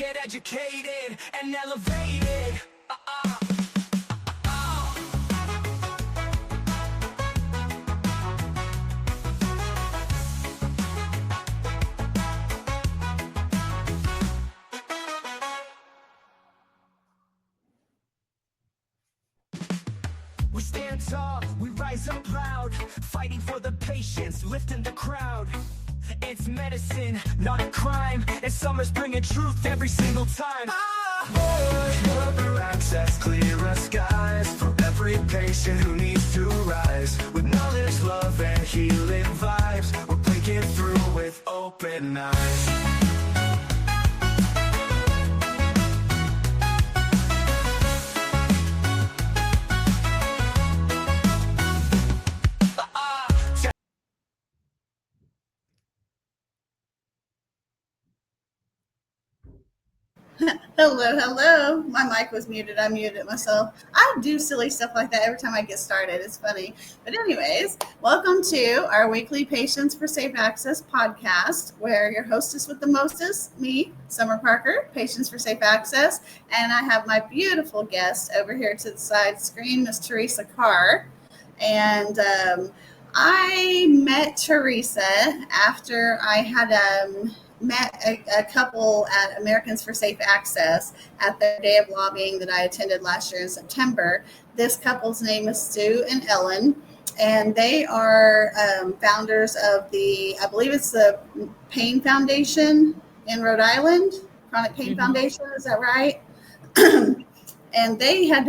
get educated and elevated. We stand tall, we rise up loud, fighting for the patients, lifting the crowd. It's medicine, not a crime, and summer's bringing truth every single time. Further access, clearer skies, for every patient who needs to rise. With knowledge, love, and healing vibes, we're breaking through with open eyes. Hello. My mic was muted. I muted it myself. I do silly stuff like that every time I get started. It's funny. But anyways, welcome to our weekly Patients for Safe Access podcast, where your hostess with the mostest, me, Summer Parker, Patients for Safe Access. And I have my beautiful guest over here to the side screen, Miss Teresa Carr. And I met Teresa after I had met a couple at Americans for Safe Access at their day of lobbying that I attended last year in September. This couple's name is Sue and Ellen, and they are founders of I believe it's the Pain Foundation in Rhode Island, Chronic Pain Foundation, is that right? And they had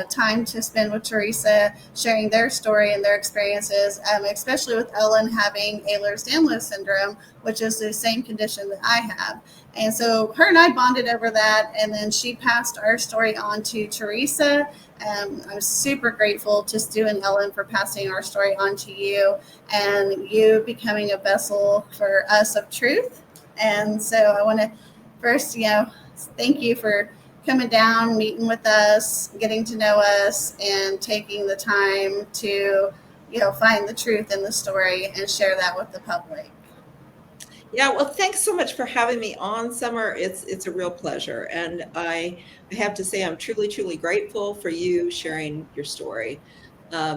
time to spend with Teresa, sharing their story and their experiences, especially with Ellen having Ehlers-Danlos syndrome, which is the same condition that I have. And so her and I bonded over that, and then she passed our story on to Teresa. I'm super grateful to Stu and Ellen for passing our story on to you, and you becoming a vessel for us of truth. And so I want to first, thank you for coming down, meeting with us, getting to know us, and taking the time to, find the truth in the story and share that with the public. Yeah, well, thanks so much for having me on, Summer. It's a real pleasure. And I have to say I'm truly, truly grateful for you sharing your story,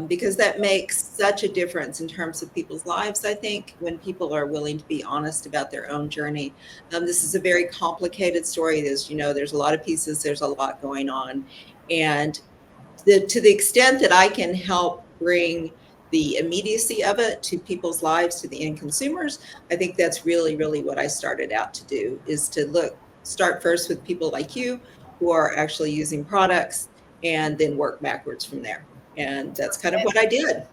because that makes such a difference in terms of people's lives, I think, when people are willing to be honest about their own journey. This is a very complicated story. There's a lot of pieces, there's a lot going on. And to the extent that I can help bring the immediacy of it to people's lives, to the end consumers, I think that's really, really what I started out to do, is to start first with people like you who are actually using products, and then work backwards from there. And that's kind of what I did.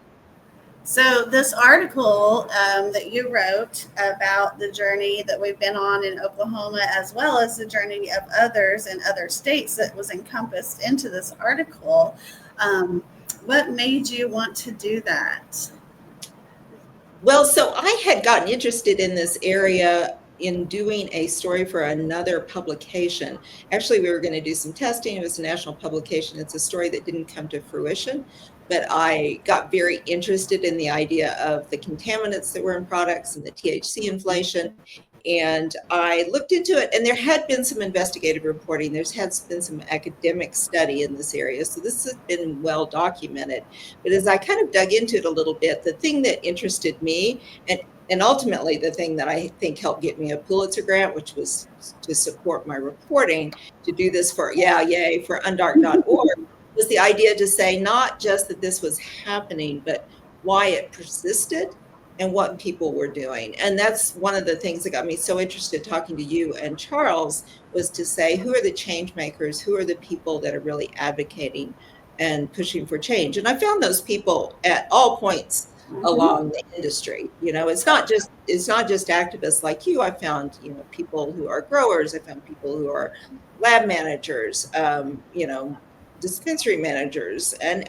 So this article that you wrote about the journey that we've been on in Oklahoma, as well as the journey of others in other states that was encompassed into this article, what made you want to do that? Well, so I had gotten interested in this area in doing a story for another publication. Actually, we were going to do some testing. It was a national publication. It's a story that didn't come to fruition, but I got very interested in the idea of the contaminants that were in products and the THC inflation. And I looked into it, and there had been some investigative reporting. There's been some academic study in this area. So this has been well documented. But as I kind of dug into it a little bit, the thing that interested me, and ultimately the thing that I think helped get me a Pulitzer grant, which was to support my reporting, to do this for Undark.org, was the idea to say not just that this was happening, but why it persisted and what people were doing. And that's one of the things that got me so interested talking to you and Charles, was to say, who are the change makers? Who are the people that are really advocating and pushing for change? And I found those people at all points along the industry. It's not just activists like you. I found, people who are growers. I found people who are lab managers, dispensary managers, and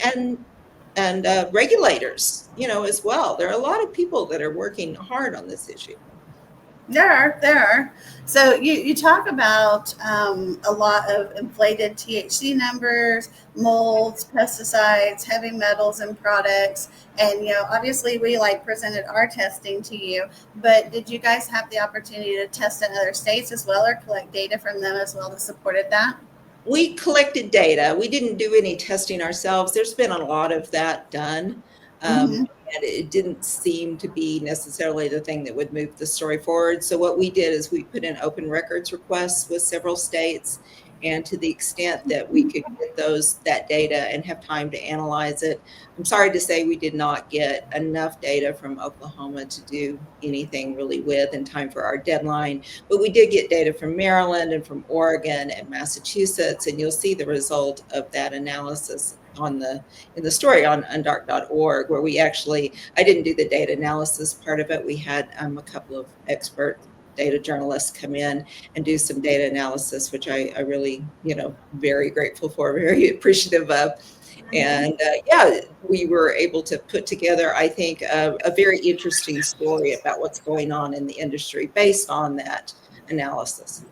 regulators, as well. There are a lot of people that are working hard on this issue. There are. So you talk about a lot of inflated THC numbers, molds, pesticides, heavy metals in products. And, obviously we presented our testing to you, but did you guys have the opportunity to test in other states as well or collect data from them as well that supported that? We collected data. We didn't do any testing ourselves. There's been a lot of that done. Mm-hmm. And it didn't seem to be necessarily the thing that would move the story forward. So what we did is we put in open records requests with several states, and to the extent that we could get that data and have time to analyze it. I'm sorry to say we did not get enough data from Oklahoma to do anything really with in time for our deadline, but we did get data from Maryland and from Oregon and Massachusetts, and you'll see the result of that analysis in the story on undark.org, where I didn't do the data analysis part of it. We had a couple of expert data journalists come in and do some data analysis, which I really, very grateful for, very appreciative of. And we were able to put together, I think, a very interesting story about what's going on in the industry based on that analysis.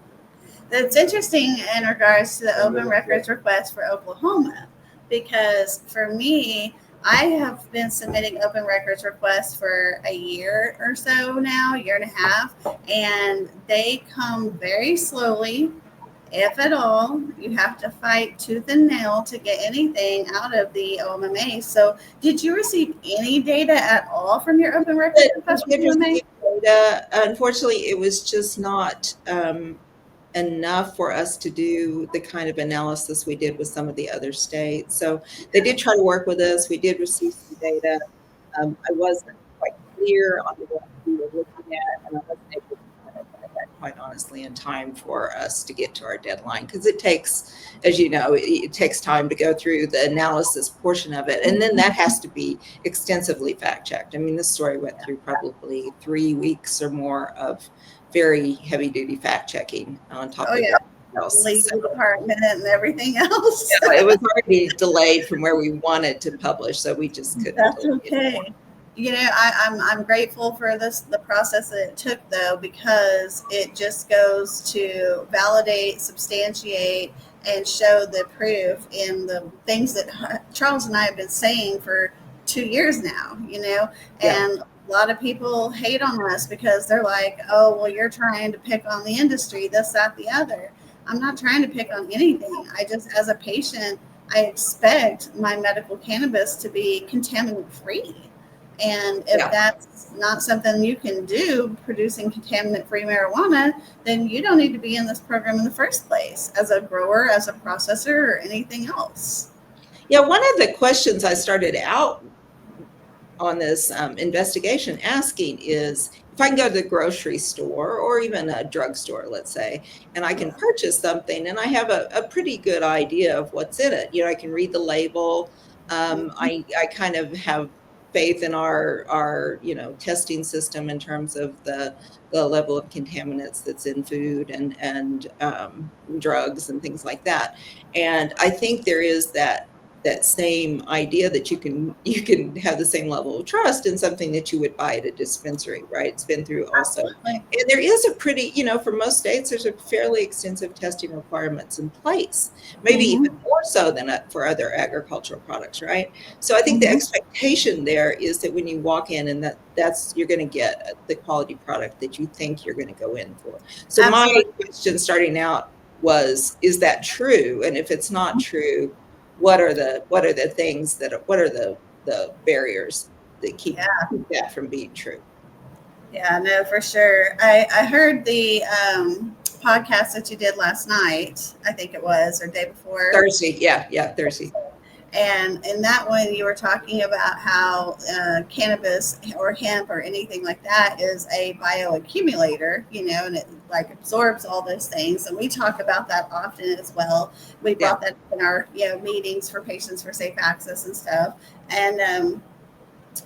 That's interesting in regards to the open records request for Oklahoma, because for me, I have been submitting open records requests for a year or so now, a year and a half, and they come very slowly, if at all. You have to fight tooth and nail to get anything out of the OMMA. So did you receive any data at all from your open records request from OMMA? Data, unfortunately, it was just not enough for us to do the kind of analysis we did with some of the other states. So they did try to work with us. We did receive some data. I wasn't quite clear on what we were looking at, and I wasn't able to identify that, quite honestly, in time for us to get to our deadline, because it takes, as you know, it takes time to go through the analysis portion of it, and then that has to be extensively fact-checked. I mean, this story went through probably 3 weeks or more of very heavy duty fact checking on top of everything else. Legal department and everything else. It was already delayed from where we wanted to publish, so we just couldn't. That's okay. I'm grateful for the process that it took, though, because it just goes to validate, substantiate, and show the proof in the things that Charles and I have been saying for 2 years now, and a lot of people hate on us because they're like, oh, well, you're trying to pick on the industry, this, that, the other. I'm not trying to pick on anything. I just, as a patient, I expect my medical cannabis to be contaminant free. And if that's not something you can do, producing contaminant free marijuana, then you don't need to be in this program in the first place as a grower, as a processor, or anything else. Yeah, one of the questions I started out on this investigation asking is, if I can go to the grocery store or even a drugstore, let's say, and I can purchase something and I have a pretty good idea of what's in it. I can read the label. I kind of have faith in our testing system in terms of the level of contaminants that's in food and drugs and things like that. And I think there is that same idea that you can have the same level of trust in something that you would buy at a dispensary, right? It's been through also. And there is a pretty, for most states, there's a fairly extensive testing requirements in place, maybe even more so than for other agricultural products, right? So I think the expectation there is that when you walk in and that's you're going to get the quality product that you think you're going to go in for. So Absolutely. My question starting out was, is that true? And if it's not true, what are the barriers that keep that from being true? Yeah, no, for sure. I heard the podcast that you did last night, I think it was, or day before. Thursday, Thursday. And in that one, you were talking about how cannabis or hemp or anything like that is a bioaccumulator, and it absorbs all those things. And we talk about that often as well. We brought that up in our meetings for patients for safe access and stuff. And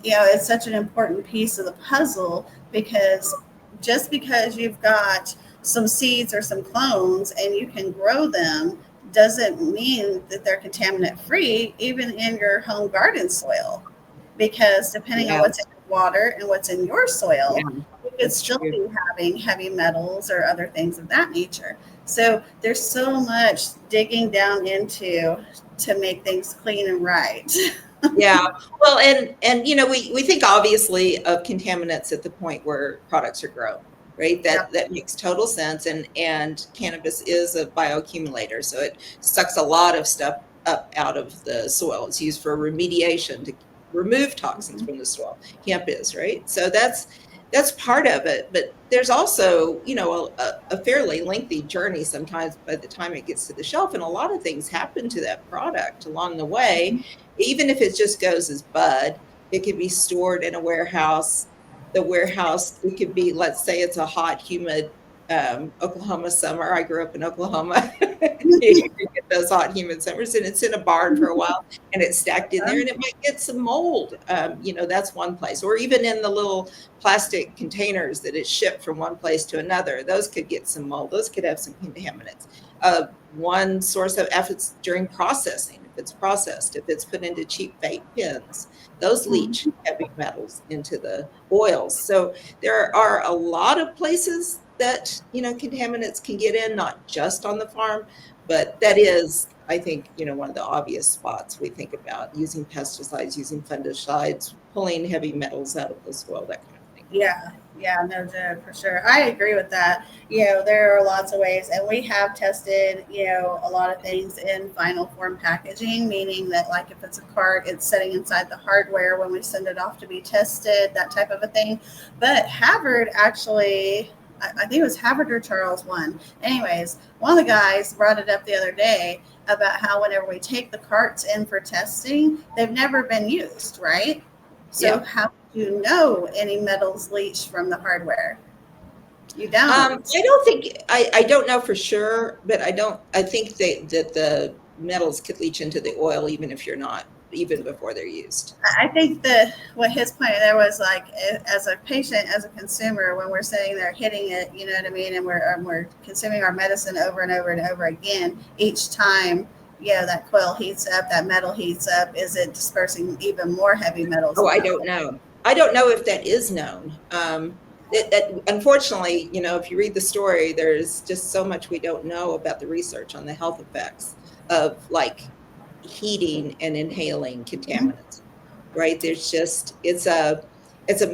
it's such an important piece of the puzzle, because just because you've got some seeds or some clones and you can grow them doesn't mean that they're contaminant free, even in your home garden soil, because depending on what's in your water and what's in your soil, you could still be having heavy metals or other things of that nature. So there's so much digging down into to make things clean and right. Yeah. Well, and we think obviously of contaminants at the point where products are grown, right? That makes total sense. And cannabis is a bioaccumulator, so it sucks a lot of stuff up out of the soil. It's used for remediation to remove toxins from the soil. Hemp is, right? So that's part of it. But there's also, a fairly lengthy journey sometimes by the time it gets to the shelf. And a lot of things happen to that product along the way. Even if it just goes as bud, it can be stored in a warehouse. The warehouse, it could be, let's say it's a hot, humid Oklahoma summer. I grew up in Oklahoma. You get those hot, humid summers, and it's in a barn for a while, and it's stacked in there, and it might get some mold. That's one place. Or even in the little plastic containers that is shipped from one place to another, those could get some mold. Those could have some contaminants. One source of, if it's during processing, if it's processed, if it's put into cheap vape pens, those leach heavy metals into the oils. So there are a lot of places that, contaminants can get in, not just on the farm, but that is, I think, one of the obvious spots we think about, using pesticides, using fungicides, pulling heavy metals out of the soil, that kind of thing. Yeah, no doubt, for sure. I agree with that. There are lots of ways, and we have tested, a lot of things in final form packaging, meaning that, like, if it's a cart, it's sitting inside the hardware when we send it off to be tested, that type of a thing. But Harvard actually, I think it was Harvard or Charles one. Anyways, one of the guys brought it up the other day about how whenever we take the carts in for testing, they've never been used, right? So how do you know any metals leach from the hardware? You don't. I don't think, I don't know for sure, but I think that the metals could leach into the oil even before they're used. I think that what his point there was, like, as a patient, as a consumer, when we're sitting there hitting it, you know what I mean, and we're consuming our medicine over and over and over again, each time, that coil heats up, that metal heats up, is it dispersing even more heavy metals? I don't know. I don't know if that is known. Unfortunately, if you read the story, there's just so much we don't know about the research on the health effects of, like, heating and inhaling contaminants, right? There's just, it's a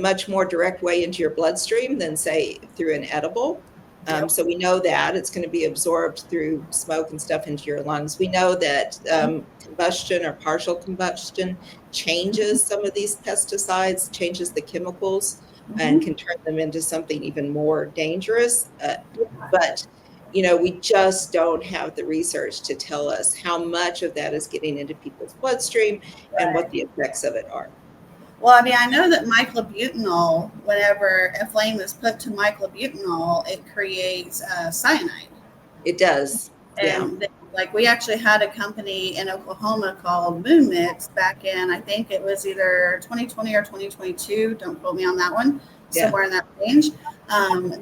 much more direct way into your bloodstream than, say, through an edible. So we know that it's going to be absorbed through smoke and stuff into your lungs. We know that combustion or partial combustion changes some of these pesticides, changes the chemicals, and can turn them into something even more dangerous. But we just don't have the research to tell us how much of that is getting into people's bloodstream and what the effects of it are. Well, I mean, I know that myclobutanol, whenever a flame is put to myclobutanol, it creates cyanide. It does. And like, we actually had a company in Oklahoma called Moon Mix back in, I think it was either 2020 or 2022. Don't quote me on that one. Somewhere in that range.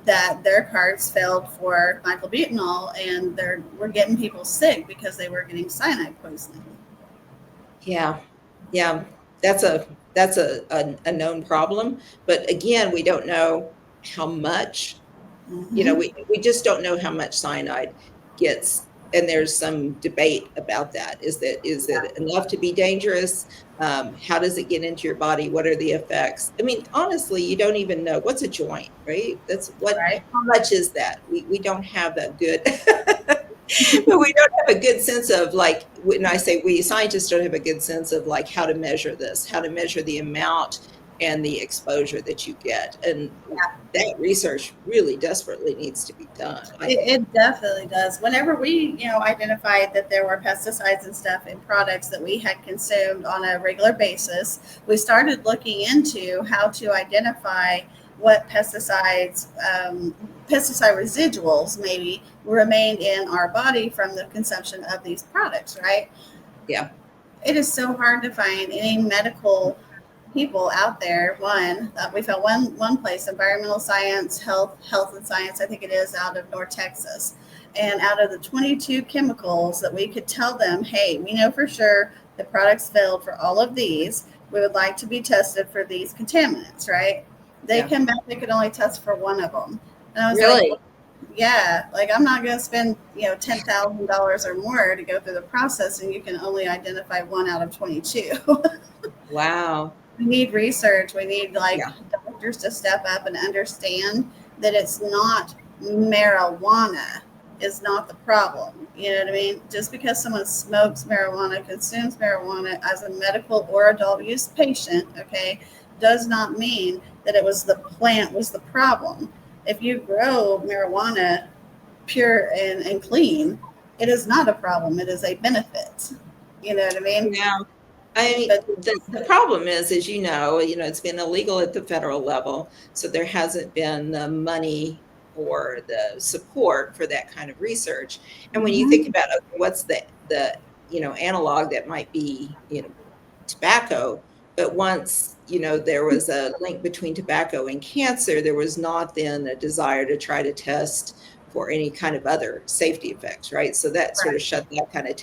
That their carts failed for myclobutanol, and we're getting people sick because they were getting cyanide poisoning. Yeah, that's a known problem, but again, we don't know how much. We just don't know how much cyanide gets, and there's some debate about that. Is it enough to be dangerous? How does it get into your body? What are the effects? I mean, honestly, you don't even know. What's a joint, right? How much is that? We don't have that good, but we don't have a good sense of, like, when I say we, scientists don't have a good sense of, like, how to measure this, how to measure the amount and the exposure that you get. And that research really desperately needs to be done. It definitely does. Whenever we, identified that there were pesticides and stuff in products that we had consumed on a regular basis, we started looking into how to identify what pesticide residuals maybe remained in our body from the consumption of these products, right? Yeah. It is so hard to find any medical people out there. We found one place, environmental science, health and science, I think it is, out of North Texas. And out of the 22 chemicals that we could tell them, hey, we know for sure the products failed for all of these. We would like to be tested for these contaminants, right? They come back, they could only test for one of them. And I was Really? like, yeah, like I'm not going to spend, $10,000 or more to go through the process, and you can only identify 1 out of 22. Wow. We need research. We need doctors to step up and understand that it's not marijuana is not the problem. You know what I mean? Just because someone smokes marijuana, consumes marijuana as a medical or adult use patient, okay, does not mean that it was the plant was the problem. If you grow marijuana pure and clean, it is not a problem. It is a benefit. You know what I mean? Yeah. The problem is, as it's been illegal at the federal level, so there hasn't been the money or the support for that kind of research. And when you think about what's the analog, that might be tobacco, but once there was a link between tobacco and cancer, there was not then a desire to try to test for any kind of other safety effects, right? So that sort of shut that kind of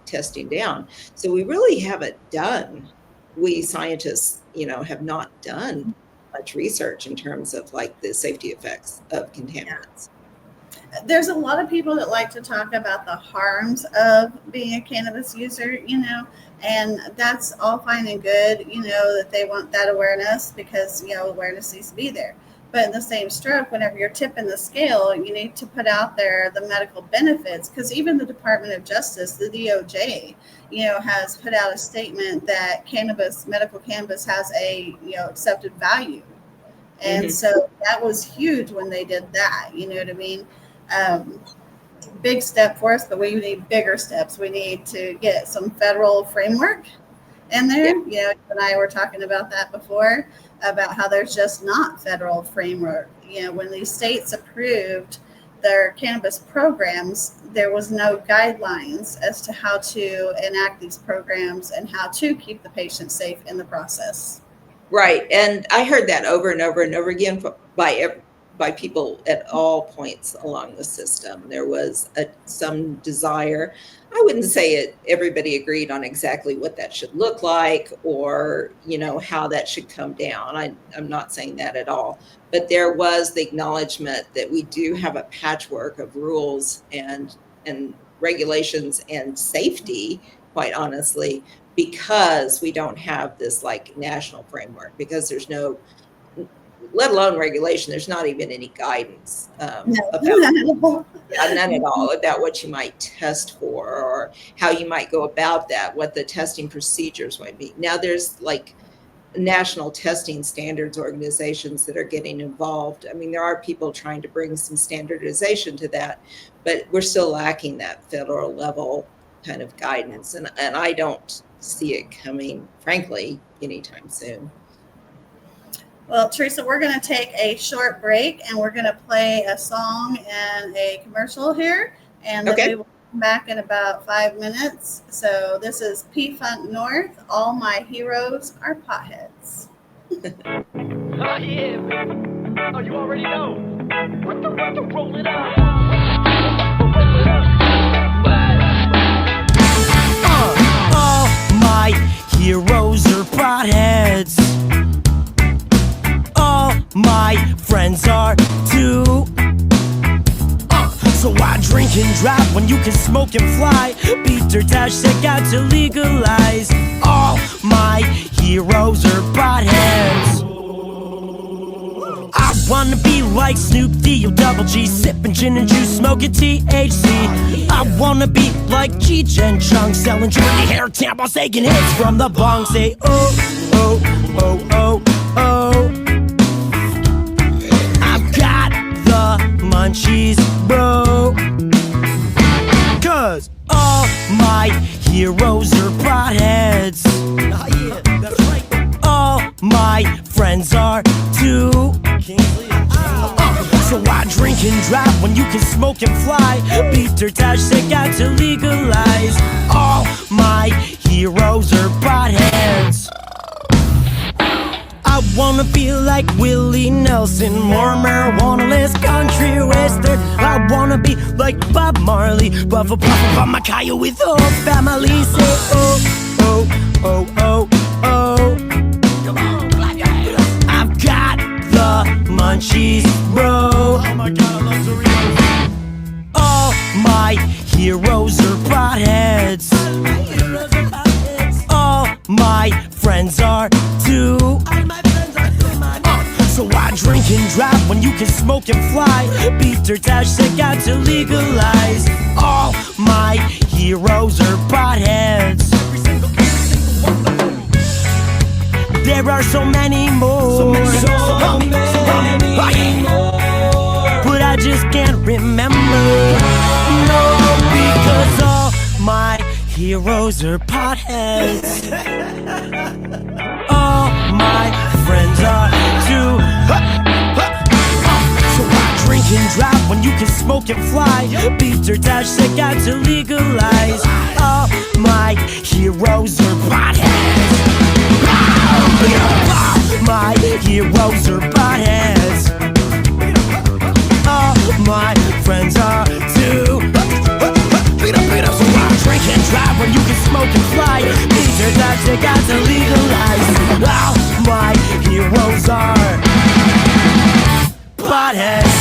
testing down. So we really haven't done, we scientists, have not done much research in terms of like the safety effects of contaminants. There's a lot of people that like to talk about the harms of being a cannabis user, and that's all fine and good, that they want that awareness because, awareness needs to be there. But in the same stroke, whenever you're tipping the scale, you need to put out there the medical benefits, because even the Department of Justice, the DOJ, has put out a statement that medical cannabis has a, accepted value. And so that was huge when they did that, you know what I mean? Big step for us, but we need bigger steps. We need to get some federal framework in there. You and I were talking about that before, about how there's just not federal framework. When these states approved their cannabis programs, there was no guidelines as to how to enact these programs and how to keep the patient safe in the process. Right. And I heard that over and over and over again by people at all points along the system. There was some desire. I wouldn't say everybody agreed on exactly what that should look like or, how that should come down. I'm not saying that at all. But there was the acknowledgement that we do have a patchwork of rules and regulations and safety, quite honestly, because we don't have this like national framework, because there's no, let alone regulation, there's not even any guidance about none at all about what you might test for or how you might go about that, what the testing procedures might be. Now there's like national testing standards organizations that are getting involved. I mean, there are people trying to bring some standardization to that, but we're still lacking that federal level kind of guidance. And I don't see it coming, frankly, anytime soon. Well, Teresa, we're going to take a short break and we're going to play a song and a commercial here. And then we will come back in about 5 minutes. So this is P-Funk North. All my heroes are potheads. Oh, yeah. Oh, you already know. What the roll it up. All my heroes are potheads. All my friends are too. So why drink and drive when you can smoke and fly? Peter Tosh set out to legalize. All my heroes are potheads. I wanna be like Snoop D-O double G, sipping gin and juice, smoking THC. I wanna be like G-Gen Chung, selling trendy hair tampons, taking hits from the bong. Say oh, oh, oh, oh, oh. I've got the munchies, bro. Cause all my heroes are potheads. That's right. All my friends are too. So why drink and drive when you can smoke and fly? Peter Tosh set out to legalize. All my heroes are potheads. I wanna be like Willie Nelson, more marijuana, less country western. I wanna be like Bob Marley, puff a Macaya with all family. Say oh, oh, oh, oh, oh. I've got the munchies, bro. Oh my god, I love Doritos. All my heroes are potheads. All my friends are too. So I drink and drive when you can smoke and fly. Beat or dash, they got to legalize. All my heroes are potheads. There are so many more. So many more. But I just can't remember. No, because all my heroes are potheads. All my friends are too. So I drink and drive when you can smoke and fly. Beat or dash, they got to legalize. All my heroes are potheads. My heroes are potheads. All my friends are too. So I drink and drive when you can smoke and fly. These are that they got to legalize. All my heroes are potheads.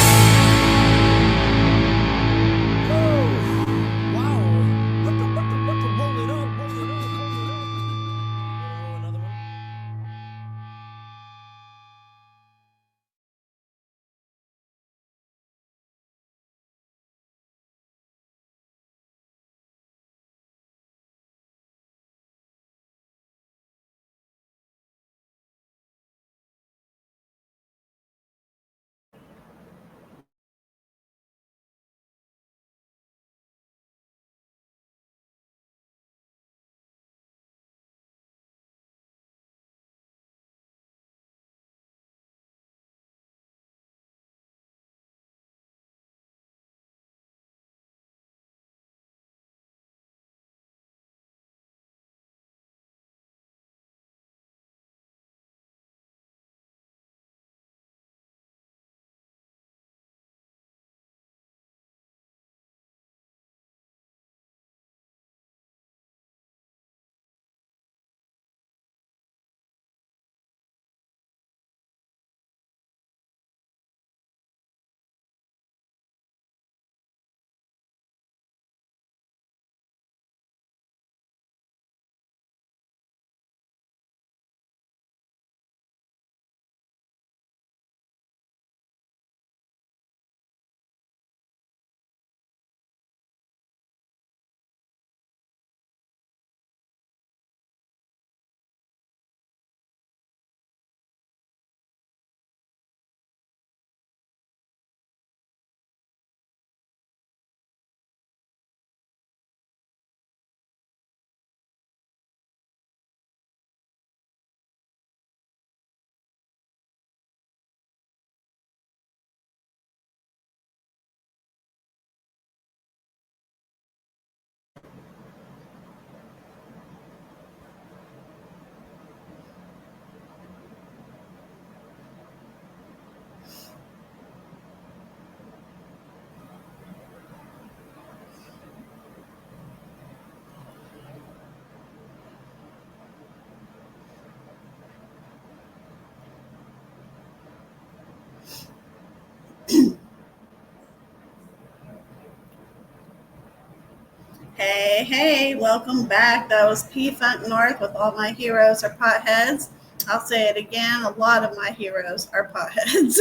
Hey, welcome back. That was P-Funk North with All My Heroes Are Potheads. I'll say it again, a lot of my heroes are potheads.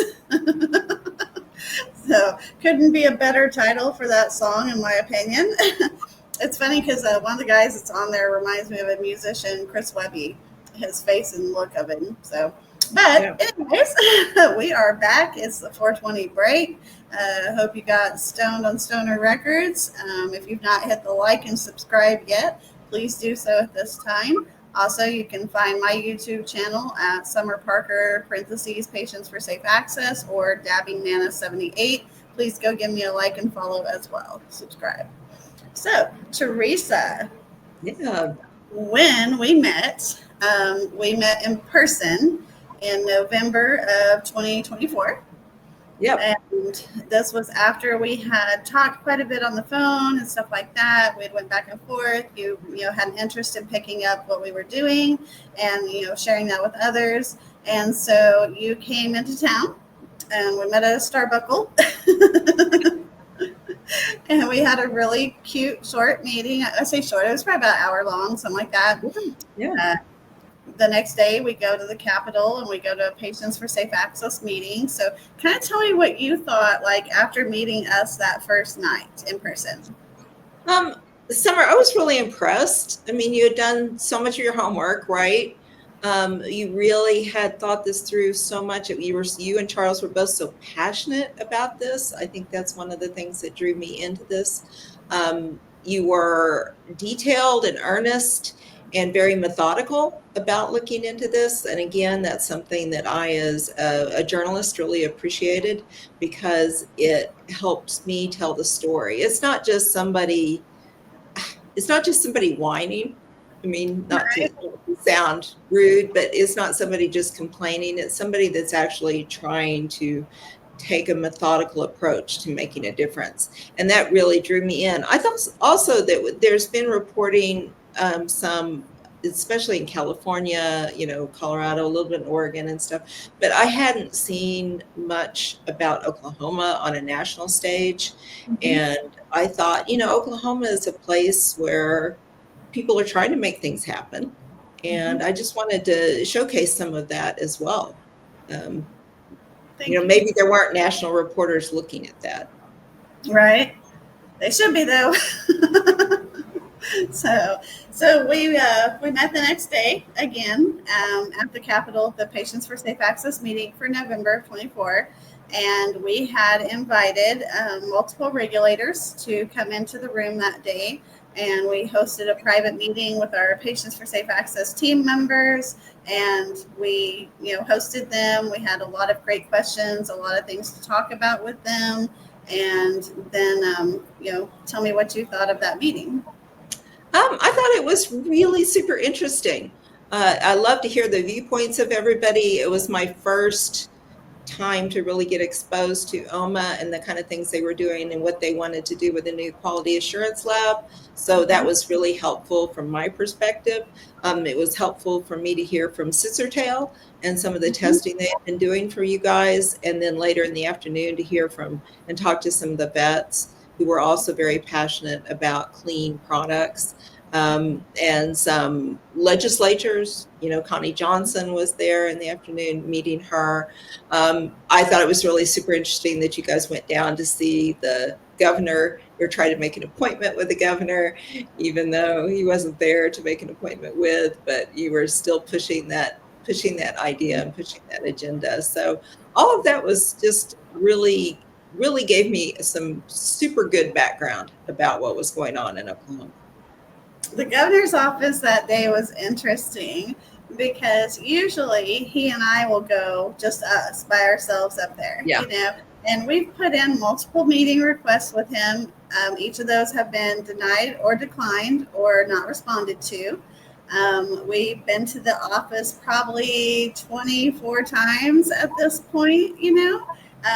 So couldn't be a better title for that song, in my opinion. It's funny because one of the guys that's on there reminds me of a musician, Chris Webby, his face and look of him. So, but anyways, we are back. It's the 420 break. Hope you got stoned on Stoner Records. If you've not hit the like and subscribe yet, please do so at this time. Also, you can find my YouTube channel at Summer Parker, Patients for Safe Access, or Dabbing Nana 78. Please go give me a like and follow as well. Subscribe. So, Teresa. Yeah. When we met in person in November of 2024. Yep. And this was after we had talked quite a bit on the phone and stuff like that. We went back and forth. You had an interest in picking up what we were doing and, sharing that with others. And so you came into town and we met at a Starbuckle. And we had a really cute, short meeting. I say short, it was probably about an hour long, something like that. Yeah. The next day, we go to the Capitol and we go to a Patients for Safe Access meeting. So kind of tell me what you thought, like, after meeting us that first night in person. Summer, I was really impressed. I mean, you had done so much of your homework, right? You really had thought this through so much. You and Charles were both so passionate about this. I think that's one of the things that drew me into this. You were detailed and earnest and very methodical about looking into this. And again, that's something that I, as a journalist, really appreciated, because it helps me tell the story. It's not just somebody whining. I mean, not to sound rude, but it's not somebody just complaining. It's somebody that's actually trying to take a methodical approach to making a difference. And that really drew me in. I thought also that there's been reporting some, especially in California, Colorado, a little bit in Oregon and stuff, but I hadn't seen much about Oklahoma on a national stage. Mm-hmm. And I thought, Oklahoma is a place where people are trying to make things happen. And I just wanted to showcase some of that as well. Maybe there weren't national reporters looking at that. Right. They should be, though. So we met the next day again at the Capitol, the Patients for Safe Access meeting for November 24. And we had invited multiple regulators to come into the room that day. And we hosted a private meeting with our Patients for Safe Access team members, and we, hosted them. We had a lot of great questions, a lot of things to talk about with them. And then, tell me what you thought of that meeting. I thought it was really super interesting. I love to hear the viewpoints of everybody. It was my first time to really get exposed to OMA and the kind of things they were doing and what they wanted to do with the new quality assurance lab. So that was really helpful from my perspective. It was helpful for me to hear from Scissortail and some of the testing they have been doing for you guys. And then later in the afternoon to hear from and talk to some of the vets who were also very passionate about clean products. And some legislators, Connie Johnson was there in the afternoon meeting her. I thought it was really super interesting that you guys went down to see the governor. You were trying to make an appointment with the governor, even though he wasn't there to make an appointment with, but you were still pushing that idea and pushing that agenda. So all of that was just really, really gave me some super good background about what was going on in Oklahoma. The governor's office that day was interesting because usually he and I will go just us by ourselves up there, and we've put in multiple meeting requests with him. Each of those have been denied or declined or not responded to. We've been to the office probably 24 times at this point,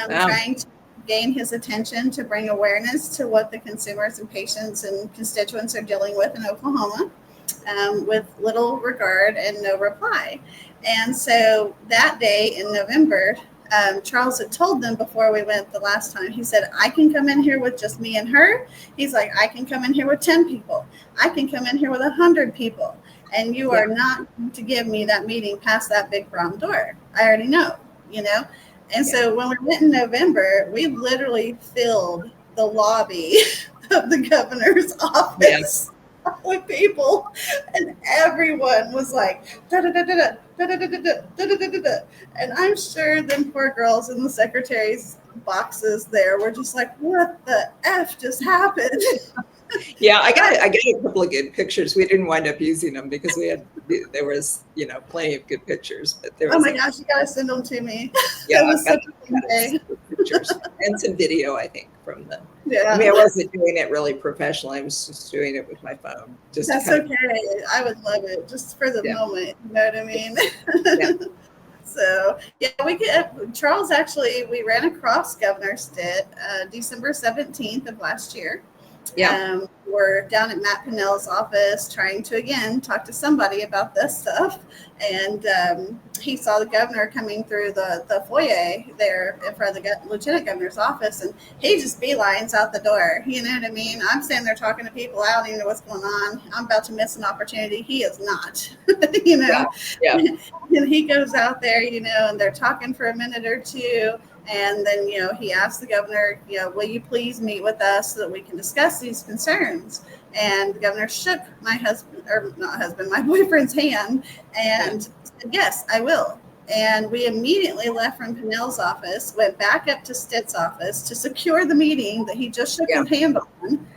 trying to gain his attention to bring awareness to what the consumers and patients and constituents are dealing with in Oklahoma, with little regard and no reply. And so that day in November, Charles had told them before we went the last time, he said, I can come in here with just me and her. He's like, I can come in here with 10 people. I can come in here with 100 people. And you are not going to give me that meeting past that big brown door. I already know, And so when we went in November, we literally filled the lobby of the governor's office with people, and everyone was like, da da da da da da da da da da da da da. And I'm sure them poor girls in the secretary's boxes there were just like, what the F just happened? Yeah, I got a couple of good pictures. We didn't wind up using them because there was plenty of good pictures, but there was. Oh my gosh, you gotta send them to me. Yeah, it was such a good day. Pictures and some video, I think, from them. Yeah, I mean, I wasn't doing it really professionally. I was just doing it with my phone. That's okay. I would love it just for the moment. You know what I mean? Yeah. So Charles actually, we ran across Governor Stitt December 17th of last year. We're down at Matt Pinnell's office trying to, again, talk to somebody about this stuff. And he saw the governor coming through the foyer there in front of the lieutenant governor's office, and he just beelines out the door. You know what I mean? I'm standing there talking to people. I don't even know what's going on. I'm about to miss an opportunity. He is not, you know. Yeah. And he goes out there, you know, and they're talking for a minute or two. And then, you know, he asked the governor, you know, will you please meet with us so that we can discuss these concerns? And the governor shook my boyfriend's hand and said, yes, I will. And we immediately left from Pinnell's office, went back up to Stitt's office to secure the meeting that he just shook his hand on.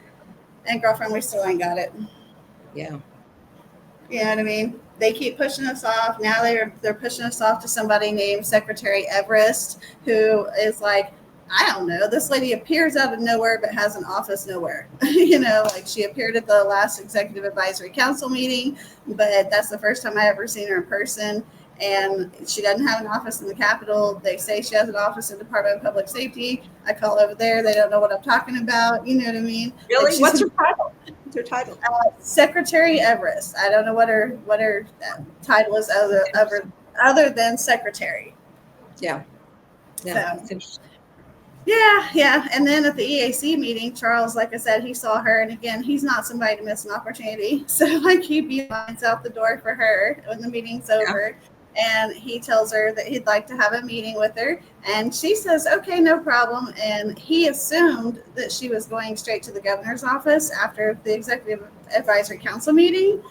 And girlfriend, we still ain't got it. Yeah. You know what I mean? They keep pushing us off. Now they're pushing us off to somebody named Secretary Everest, who is like, I don't know. This lady appears out of nowhere, but has an office nowhere. You know, like she appeared at the last Executive Advisory Council meeting, but that's the first time I ever seen her in person. And she doesn't have an office in the Capitol. They say she has an office in the Department of Public Safety. I call over there. They don't know what I'm talking about. You know what I mean? Really? What's her title? What's her title? Secretary Everest. I don't know what her title is other than secretary. Yeah. Yeah. So, it's interesting. Yeah. And then at the EAC meeting, Charles, like I said, he saw her. And again, he's not somebody to miss an opportunity. So like he beelines out the door for her when the meeting's over. And he tells her that he'd like to have a meeting with her. And she says, okay, no problem. And he assumed that she was going straight to the governor's office after the Executive Advisory Council meeting.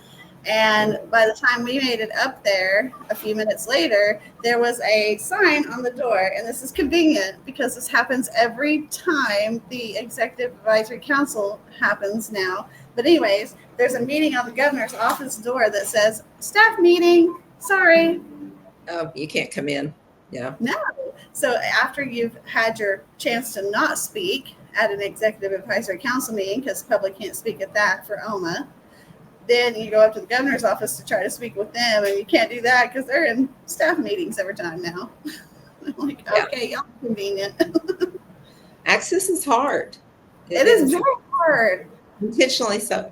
And by the time we made it up there, a few minutes later, there was a sign on the door. And this is convenient because this happens every time the Executive Advisory Council happens now. But anyways, there's a meeting on the governor's office door that says, staff meeting, sorry. Oh, you can't come in. Yeah. No. So after you've had your chance to not speak at an Executive Advisory Council meeting, because the public can't speak at that for OMA, then you go up to the governor's office to try to speak with them, and you can't do that because they're in staff meetings every time now. I'm like, okay, y'all convenient. Access is hard. It is very hard. Intentionally so.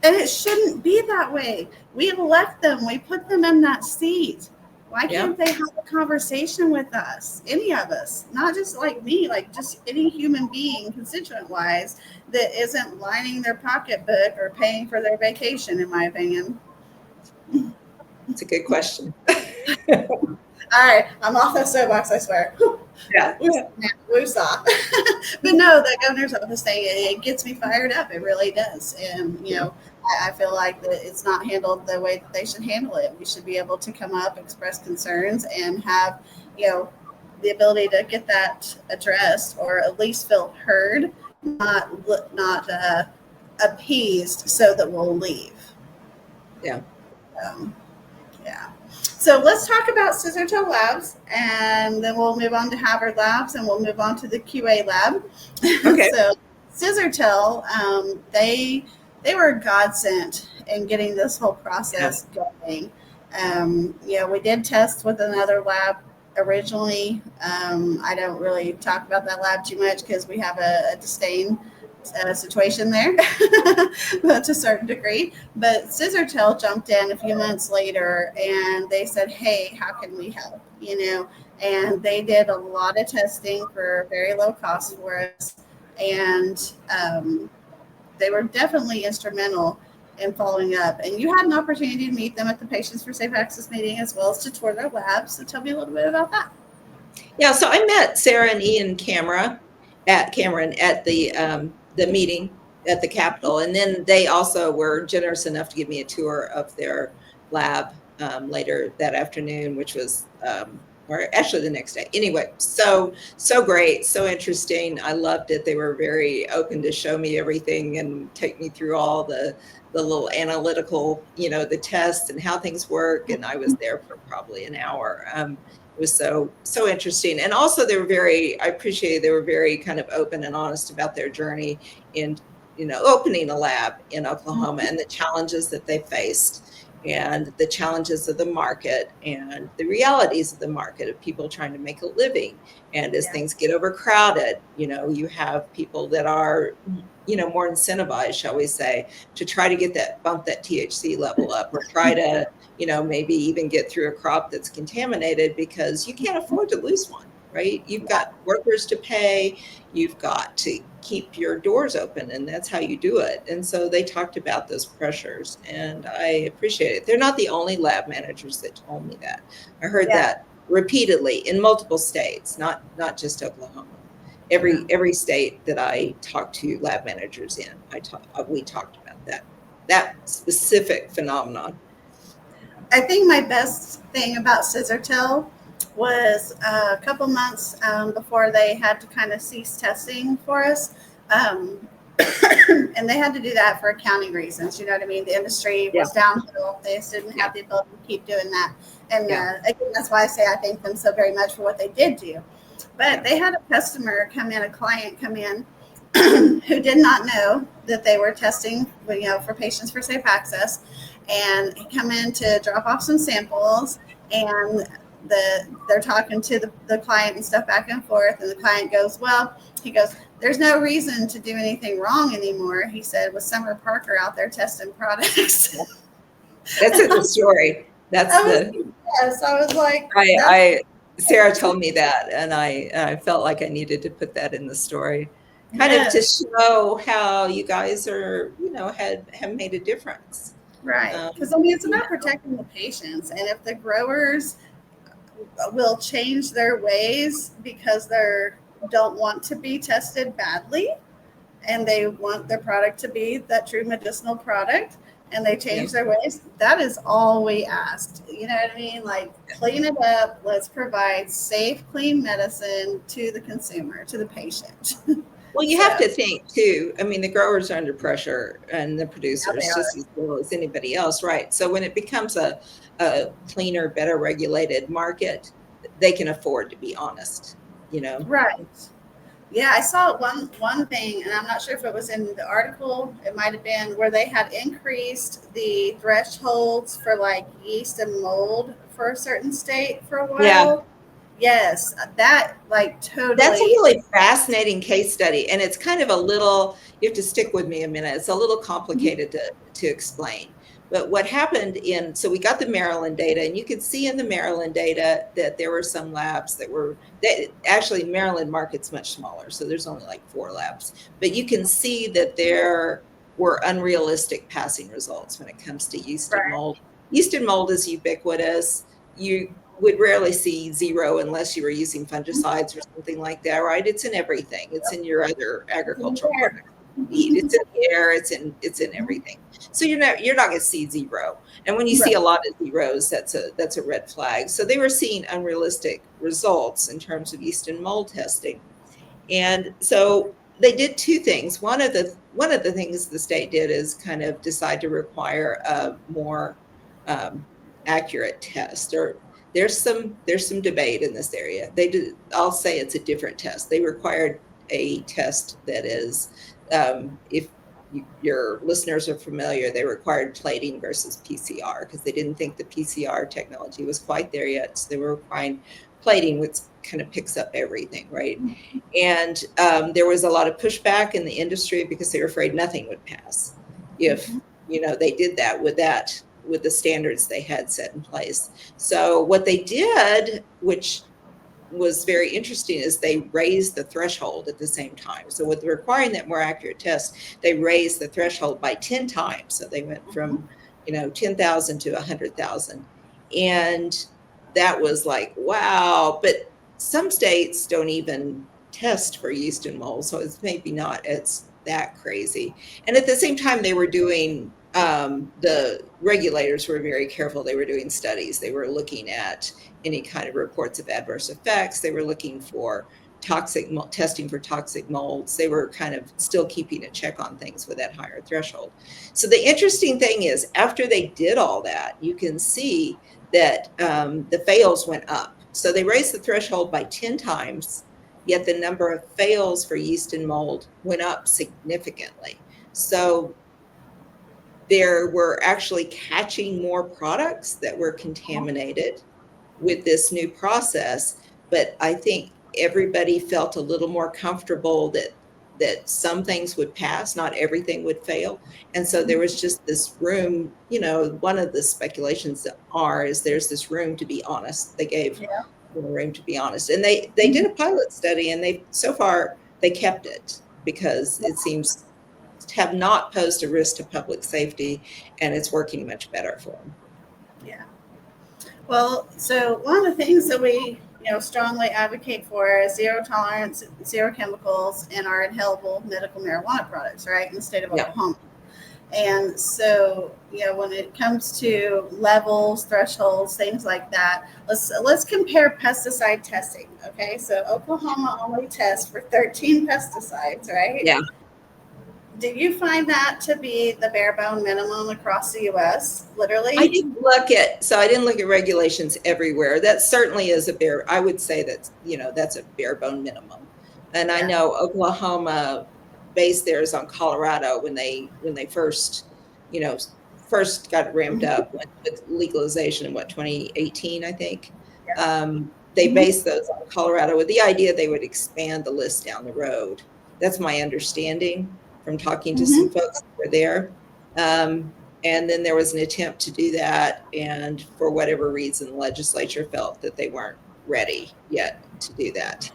And it shouldn't be that way. We elect them. We put them in that seat. Why can't they have a conversation with us? Any of us, not just like me, like just any human being, constituent-wise, that isn't lining their pocketbook or paying for their vacation, in my opinion. It's a good question. All right, I'm off that soapbox, I swear. Yeah. Woosah. But no, the governor's office thing, it gets me fired up. It really does. And, you know, I feel like that it's not handled the way that they should handle it. We should be able to come up, express concerns, and have, you know, the ability to get that addressed or at least feel heard, not appeased so that we'll leave. Yeah. Yeah. So let's talk about Scissor Toe Labs, and then we'll move on to Havard Labs, and we'll move on to the QA lab. Okay. So Scissor Toe, they were a godsend in getting this whole process going. You know, we did test with another lab originally. I don't really talk about that lab too much because we have a disdain situation there to a certain degree. But Scissor Toe jumped in a few months later and they said, hey, how can we help? You know, and they did a lot of testing for very low cost for us. And they were definitely instrumental in following up. And you had an opportunity to meet them at the Patients for Safe Access meeting as well as to tour their labs. So tell me a little bit about that. Yeah, so I met Sarah and Ian Cameron at the meeting at the Capitol. And then they also were generous enough to give me a tour of their lab later that afternoon, which was, or actually the next day. Anyway, so great, so interesting. I loved it. They were very open to show me everything and take me through all the little analytical, you know, the tests and how things work. And I was there for probably an hour. It was so interesting. And also they were very kind of open and honest about their journey in, you know, opening a lab in Oklahoma and the challenges that they faced and the challenges of the market and the realities of the market of people trying to make a living. And as things get overcrowded, you have people that are, more incentivized, shall we say, to try to bump that THC level up, or try to, maybe even get through a crop that's contaminated, because you can't afford to lose one, right? You've got workers to pay, you've got to keep your doors open, and that's how you do it. And so they talked about those pressures, and I appreciate it. They're not the only lab managers that told me that. I heard that repeatedly in multiple states, not just Oklahoma. Every state that I talked to lab managers in, we talked about that specific phenomenon. I think my best thing about Scissortail was a couple months before they had to kind of cease testing for us. And they had to do that for accounting reasons. You know what I mean? The industry was downhill. They just didn't have the ability to keep doing that. And again, that's why I say I thank them so very much for what they did do. But they had a client come in who did not know that they were testing, for patients for safe access. And he come in to drop off some samples, and they're talking to the client and stuff back and forth. And the client goes, there's no reason to do anything wrong anymore. He said, with Summer Parker out there testing products. That's a good story. Yes, I was like, Sarah told me that, and I felt like I needed to put that in the story, kind of to show how you guys are, have made a difference. Right. Because it's about protecting the patients. And if the growers will change their ways because they don't want to be tested badly, and they want their product to be that true medicinal product, and they change their ways, that is all we asked. You know what I mean? Like, clean it up. Let's provide safe, clean medicine to the consumer, to the patient. Well, you have to think too. I mean, the growers are under pressure, and the producers just as well as anybody else, right? So when it becomes a cleaner, better regulated market, they can afford to be honest, Right. Yeah, I saw one thing, and I'm not sure if it was in the article. It might have been where they had increased the thresholds for like yeast and mold for a certain state for a while. Yeah. Yes, that totally. That's a really fascinating case study, and it's kind of you have to stick with me a minute. It's a little complicated to explain. But what happened so we got the Maryland data, and you could see in the Maryland data that there were some labs actually Maryland market's much smaller, so there's only like 4 labs. But you can see that there were unrealistic passing results when it comes to yeast and mold. Yeast and mold is ubiquitous. You would rarely see 0 unless you were using fungicides or something like that, right? It's in everything. It's in your other agricultural products. It's in the air. It's in everything. So you're not going to see 0. And when you see a lot of zeros, that's a red flag. So they were seeing unrealistic results in terms of yeast and mold testing. And so they did 2 things. One of the things the state did is kind of decide to require a more accurate test. Or there's some debate in this area. I'll say it's a different test. They required a test that is, if your listeners are familiar, they required plating versus PCR, because they didn't think the PCR technology was quite there yet. So they were requiring plating, which kind of picks up everything, right? And there was a lot of pushback in the industry because they were afraid nothing would pass if they did that with the standards they had set in place. So what they did, which was very interesting, is they raised the threshold at the same time. So with requiring that more accurate test, they raised the threshold by 10 times. So they went from 10,000 to 100,000. And that was like, wow. But some states don't even test for yeast and mold, so it's maybe not as that crazy. And at the same time, they were doing the regulators were very careful. They were doing studies. They were looking at any kind of reports of adverse effects. They were looking for testing for toxic molds. They were kind of still keeping a check on things with that higher threshold. So the interesting thing is, after they did all that, you can see that the fails went up. So they raised the threshold by 10 times, yet the number of fails for yeast and mold went up significantly. So there were actually catching more products that were contaminated with this new process. But I think everybody felt a little more comfortable that some things would pass, not everything would fail. And so there was just this room, one of the speculations is there's this room to be honest. They gave room to be honest. And they did a pilot study, and so far they kept it because it seems to have not posed a risk to public safety, and it's working much better for them. Yeah. Well, so one of the things that we strongly advocate for is zero tolerance, zero chemicals in our inhalable medical marijuana products, right, in the state of Oklahoma. And so, when it comes to levels, thresholds, things like that, let's compare pesticide testing. Okay, so Oklahoma only tests for 13 pesticides, right? Yeah. Do you find that to be the bare bone minimum across the U.S.? Literally, I didn't look at regulations everywhere. That certainly is I would say that's a bare bone minimum. And I know Oklahoma based theirs on Colorado when they first got ramped up with legalization in 2018, I think. They based those on Colorado with the idea they would expand the list down the road. That's my understanding from talking to some folks that were there. And then there was an attempt to do that. And for whatever reason, the legislature felt that they weren't ready yet to do that.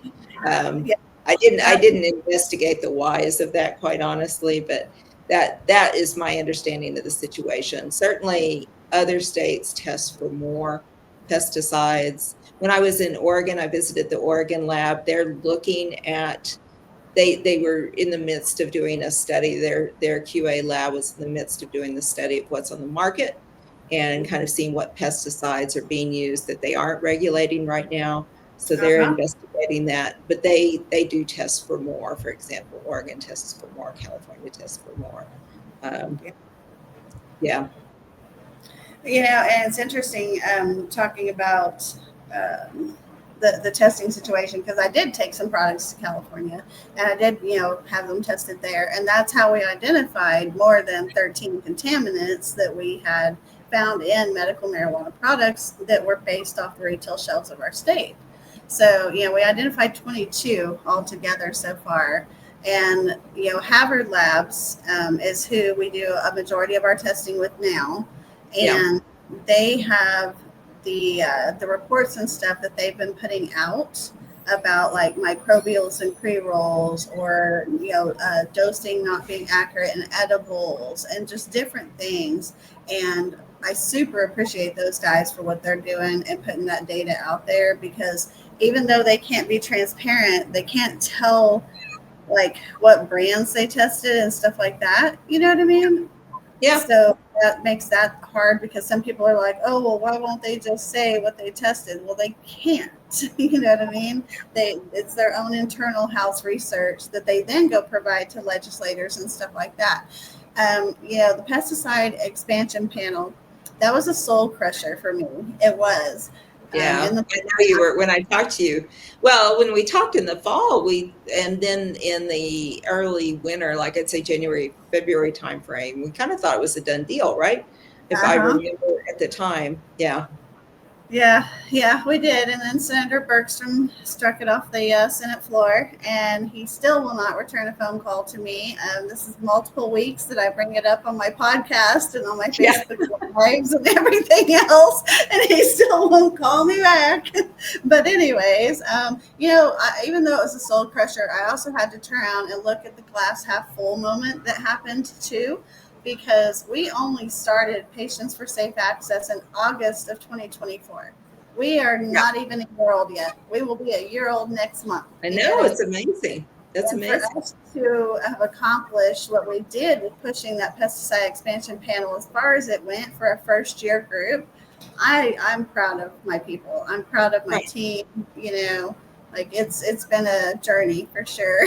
I didn't investigate the whys of that, quite honestly, but that is my understanding of the situation. Certainly other states test for more pesticides. When I was in Oregon, I visited the Oregon lab. They're looking at They were in the midst of doing a study. Their QA lab was in the midst of doing the study of what's on the market and kind of seeing what pesticides are being used that they aren't regulating right now. So they're investigating that. But they do test for more. For example, Oregon tests for more. California tests for more. Yeah. And it's interesting talking about the testing situation, because I did take some products to California and I did, have them tested there. And that's how we identified more than 13 contaminants that we had found in medical marijuana products that were based off the retail shelves of our state. So, we identified 22 altogether so far. And, Havard Labs is who we do a majority of our testing with now. And they have the reports and stuff that they've been putting out about like microbials and pre-rolls, or dosing not being accurate in edibles and just different things. And I super appreciate those guys for what they're doing and putting that data out there, because even though they can't be transparent, they can't tell like what brands they tested and stuff like that. You know what I mean? Yeah. So that makes that hard, because some people are like, oh, well, why won't they just say what they tested? Well, they can't. You know what I mean? It's their own internal house research that they then go provide to legislators and stuff like that. The pesticide expansion panel, that was a soul crusher for me. It was. Yeah, I know you were when I talked to you. Well, when we talked in the fall, and then in the early winter, like I'd say January, February timeframe, we kind of thought it was a done deal, right? If I remember at the time, yeah. Yeah, we did. And then Senator Bergstrom struck it off the Senate floor, and he still will not return a phone call to me. This is multiple weeks that I bring it up on my podcast and on my Facebook lives and everything else, and he still won't call me back. But anyways, even though it was a soul crusher, I also had to turn around and look at the glass half full moment that happened too, because we only started Patients for Safe Access in August of 2024. We are not even a year old yet. We will be a year old next month. I know, it's amazing. That's amazing. For us to have accomplished what we did with pushing that pesticide expansion panel as far as it went for a first year group, I'm proud of my people. I'm proud of my team. It's been a journey for sure.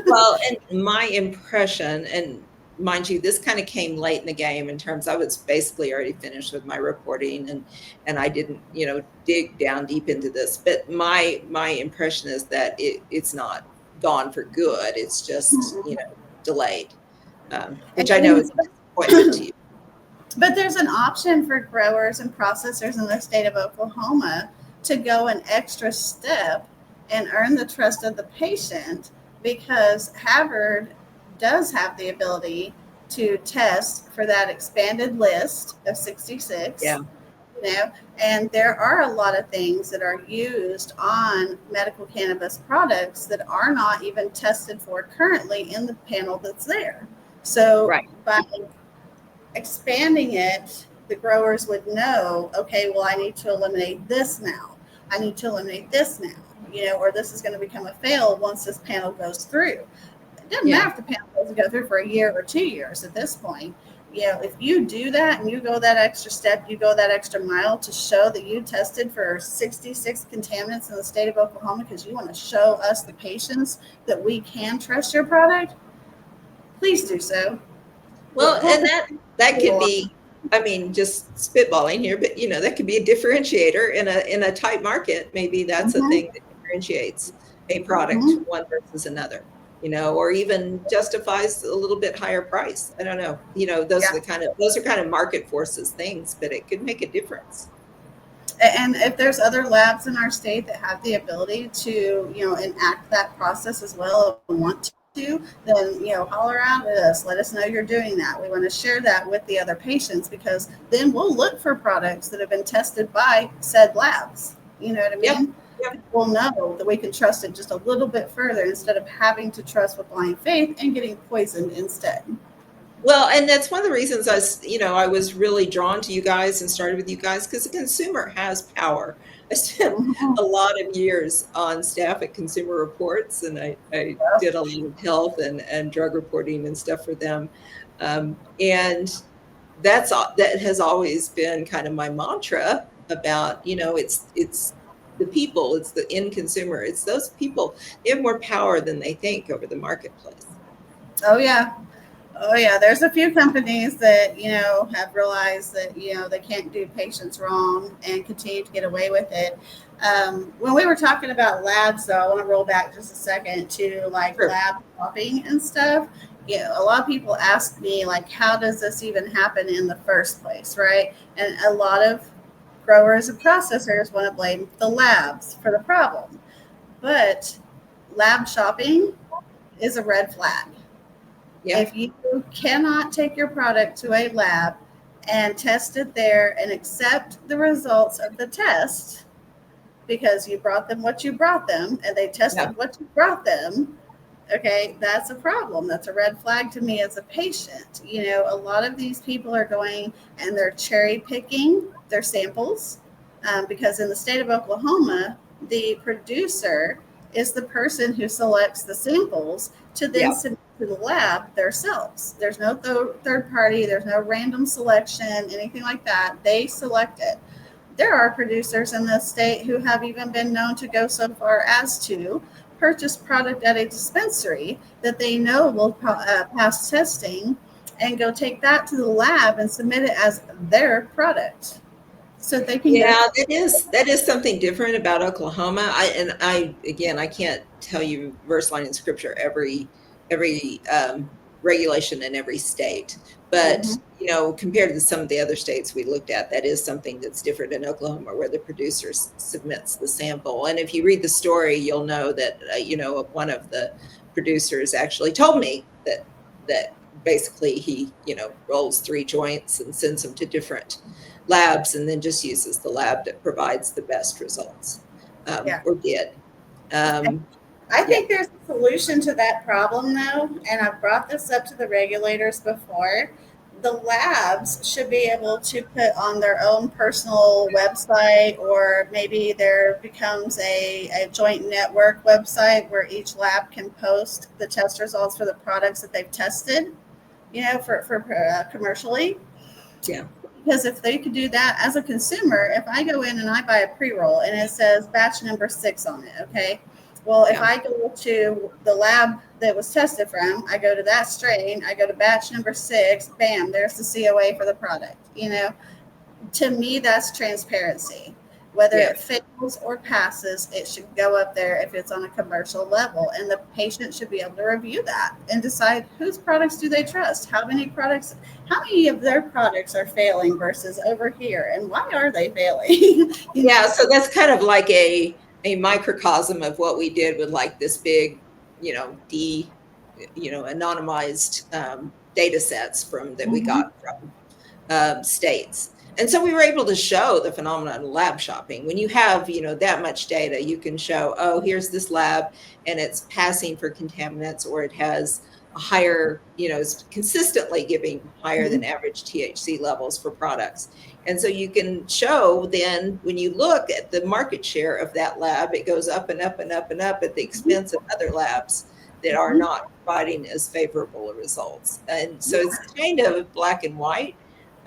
Well, and my impression, and mind you, this kind of came late in the game in terms I was basically already finished with my reporting, and I didn't, dig down deep into this. But my impression is that it's not gone for good. It's just, delayed, which I know is a disappointment to you. But there's an option for growers and processors in the state of Oklahoma to go an extra step and earn the trust of the patient, because Harvard does have the ability to test for that expanded list of 66. Yeah. You know, and there are a lot of things that are used on medical cannabis products that are not even tested for currently in the panel that's there. So Right. by expanding it, the growers would know, okay, well, I need to eliminate this now. I need to eliminate this now, you know, or this is going to become a fail once this panel goes through. It doesn't matter if the panel doesn't go through for a year or 2 years at this point. You know, if you do that and you go that extra step, you go that extra mile to show that you tested for 66 contaminants in the state of Oklahoma because you want to show us, the patients, that we can trust your product, please do so. Well, and that could be, I mean, just spitballing here, but you know, that could be a differentiator in a tight market. Maybe that's a thing that differentiates a product one versus another, you know, or even justifies a little bit higher price. I don't know. You know, those are kind of market forces things, but it could make a difference. And if there's other labs in our state that have the ability to, you know, enact that process as well and want to, then, you know, holler out at us. Let us know you're doing that. We want to share that with the other patients, because then we'll look for products that have been tested by said labs. You know what I mean? Yep. We'll know that we can trust it just a little bit further instead of having to trust with blind faith and getting poisoned instead. Well, and that's one of the reasons I was really drawn to you guys and started with you guys, because the consumer has power. I spent a lot of years on staff at Consumer Reports, and I did a lot of health and drug reporting and stuff for them. And that has always been kind of my mantra about, you know, it's the people, it's the end consumer, it's those people. They have more power than they think over the marketplace. Oh yeah, there's a few companies that, you know, have realized that, you know, they can't do patients wrong and continue to get away with it. When we were talking about labs, though, I want to roll back just a second to like lab shopping and stuff. You know, a lot of people ask me, like, how does this even happen in the first place, right? And a lot of growers and processors want to blame the labs for the problem. But lab shopping is a red flag. Yeah. If you cannot take your product to a lab and test it there and accept the results of the test, because you brought them what you brought them and they tested what you brought them, okay, that's a problem. That's a red flag to me as a patient. You know, a lot of these people are going and they're cherry picking their samples, because in the state of Oklahoma, the producer is the person who selects the samples to then submit to the lab themselves. There's no third party. There's no random selection, anything like that. They select it. There are producers in the state who have even been known to go so far as to purchase product at a dispensary that they know will pass testing and go take that to the lab and submit it as their product. So they can that is something different about Oklahoma. I can't tell you verse, line, and scripture every regulation in every state, but you know, compared to some of the other states we looked at, that is something that's different in Oklahoma, where the producer submits the sample. And if you read the story, you'll know that you know, one of the producers actually told me that basically he, you know, rolls 3 joints and sends them to different labs and then just uses the lab that provides the best results, or did. I think there's a solution to that problem, though, and I've brought this up to the regulators before. The labs should be able to put on their own personal website, or maybe there becomes a joint network website where each lab can post the test results for the products that they've tested, you know, for commercially. Yeah. Because if they could do that as a consumer, if I go in and I buy a pre-roll and it says batch number 6 on it, okay? Well, if I go to the lab that was tested from, I go to that strain, I go to batch number 6, bam, there's the COA for the product. You know, to me, that's transparency. Whether Yeah. it fails or passes, it should go up there if it's on a commercial level. And the patient should be able to review that and decide whose products do they trust, how many of their products are failing versus over here, and why are they failing? Yeah, so that's kind of like a microcosm of what we did with like this big, anonymized data sets that we got from states. And so we were able to show the phenomenon of lab shopping. When you have, that much data, you can show, oh, here's this lab and it's passing for contaminants, or it has a higher, is consistently giving higher than average THC levels for products. And so you can show then when you look at the market share of that lab, it goes up and up and up and up at the expense of other labs that are not providing as favorable results. And so it's kind of black and white.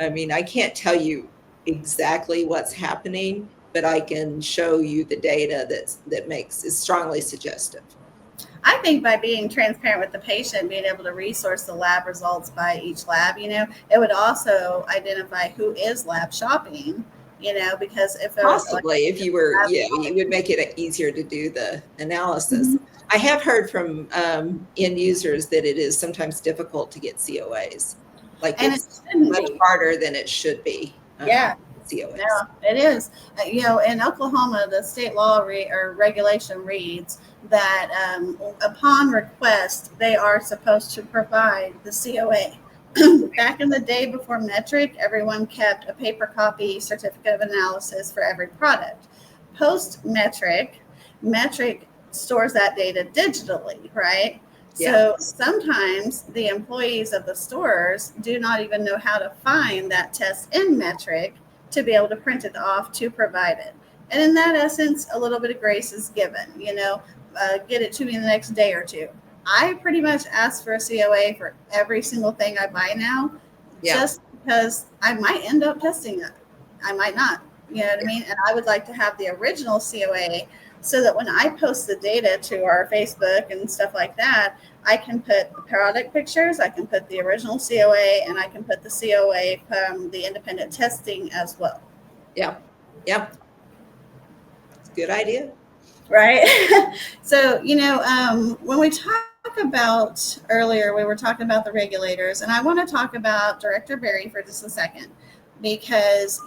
I mean, I can't tell you exactly what's happening, but I can show you the data is strongly suggestive. I think by being transparent with the patient, being able to resource the lab results by each lab, it would also identify who is lab shopping, because if possibly if you were, it would make it easier to do the analysis. I have heard from end users that it is sometimes difficult to get COAs. And it's much harder than it should be. Yeah. COAs. Yeah, it is. In Oklahoma, the state law or regulation reads that upon request, they are supposed to provide the COA. Back in the day before Metric, everyone kept a paper copy certificate of analysis for every product. Post Metric stores that data digitally, right? Yeah. So sometimes the employees of the stores do not even know how to find that test in Metric to be able to print it off to provide it. And in that essence, a little bit of grace is given, get it to me in the next day or two. I pretty much ask for a COA for every single thing I buy now, just because I might end up testing it. I might not, you know what I mean? And I would like to have the original COA so that when I post the data to our Facebook and stuff like that, I can put the product pictures, I can put the original COA, and I can put the COA from the independent testing as well. Yeah. It's a good idea. Right. So, when we talk about earlier, we were talking about the regulators, and I want to talk about Director Berry for just a second, because,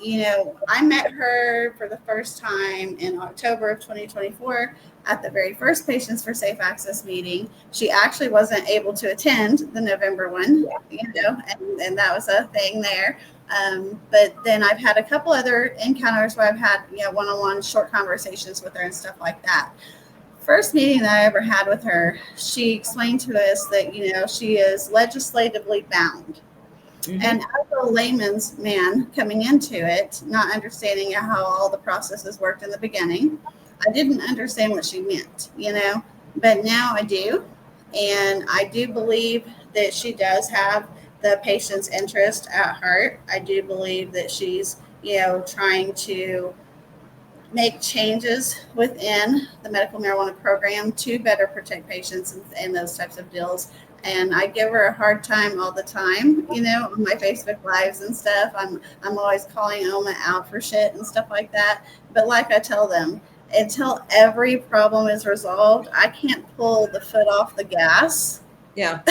I met her for the first time in October of 2024 at the very first Patients for Safe Access meeting. She actually wasn't able to attend the November one, and that was a thing there. But then I've had a couple other encounters where I've had, one-on-one short conversations with her and stuff like that. First meeting that I ever had with her, she explained to us that, she is legislatively bound. Mm-hmm. And as a layman's man coming into it, not understanding how all the processes worked in the beginning, I didn't understand what she meant, but now I do. And I do believe that she does have the patient's interest at heart. I do believe that she's, trying to make changes within the medical marijuana program to better protect patients and those types of deals. And I give her a hard time all the time, on my Facebook lives and stuff. I'm always calling Oma out for shit and stuff like that. But like I tell them, until every problem is resolved, I can't pull the foot off the gas. Yeah.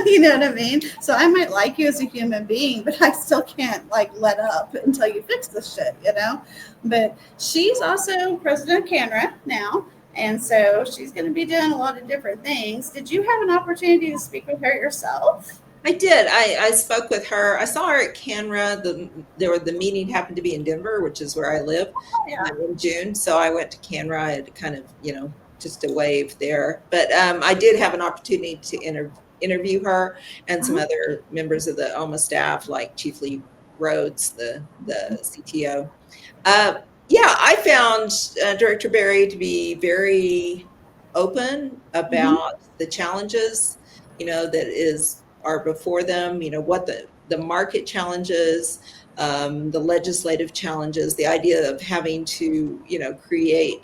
You know what I mean? So I might like you as a human being, but I still can't let up until you fix this shit, But she's also president of CANRA now. And so she's going to be doing a lot of different things. Did you have an opportunity to speak with her yourself? I did. I spoke with her. I saw her at CANRA. The meeting happened to be in Denver, which is where I live, in June. So I went to CANRA. I had kind of, just a wave there. But I did have an opportunity to interview her and some other members of the OMA staff, like Chief Lee Rhodes, the CTO. I found Director Berry to be very open about the challenges, that are before them, what the market challenges, the legislative challenges, the idea of having to, create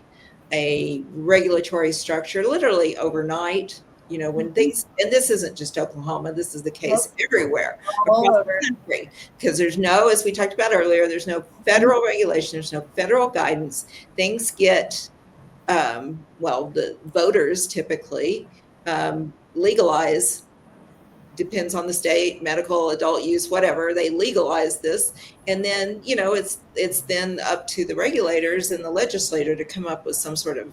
a regulatory structure literally overnight when things, and this isn't just Oklahoma, this is the case everywhere All across over. the country, because there's no, as we talked about earlier, there's no federal regulation, there's no federal guidance. Things get, the voters typically legalize, depends on the state, medical, adult use, whatever, they legalize this. And then, it's then up to the regulators and the legislator to come up with some sort of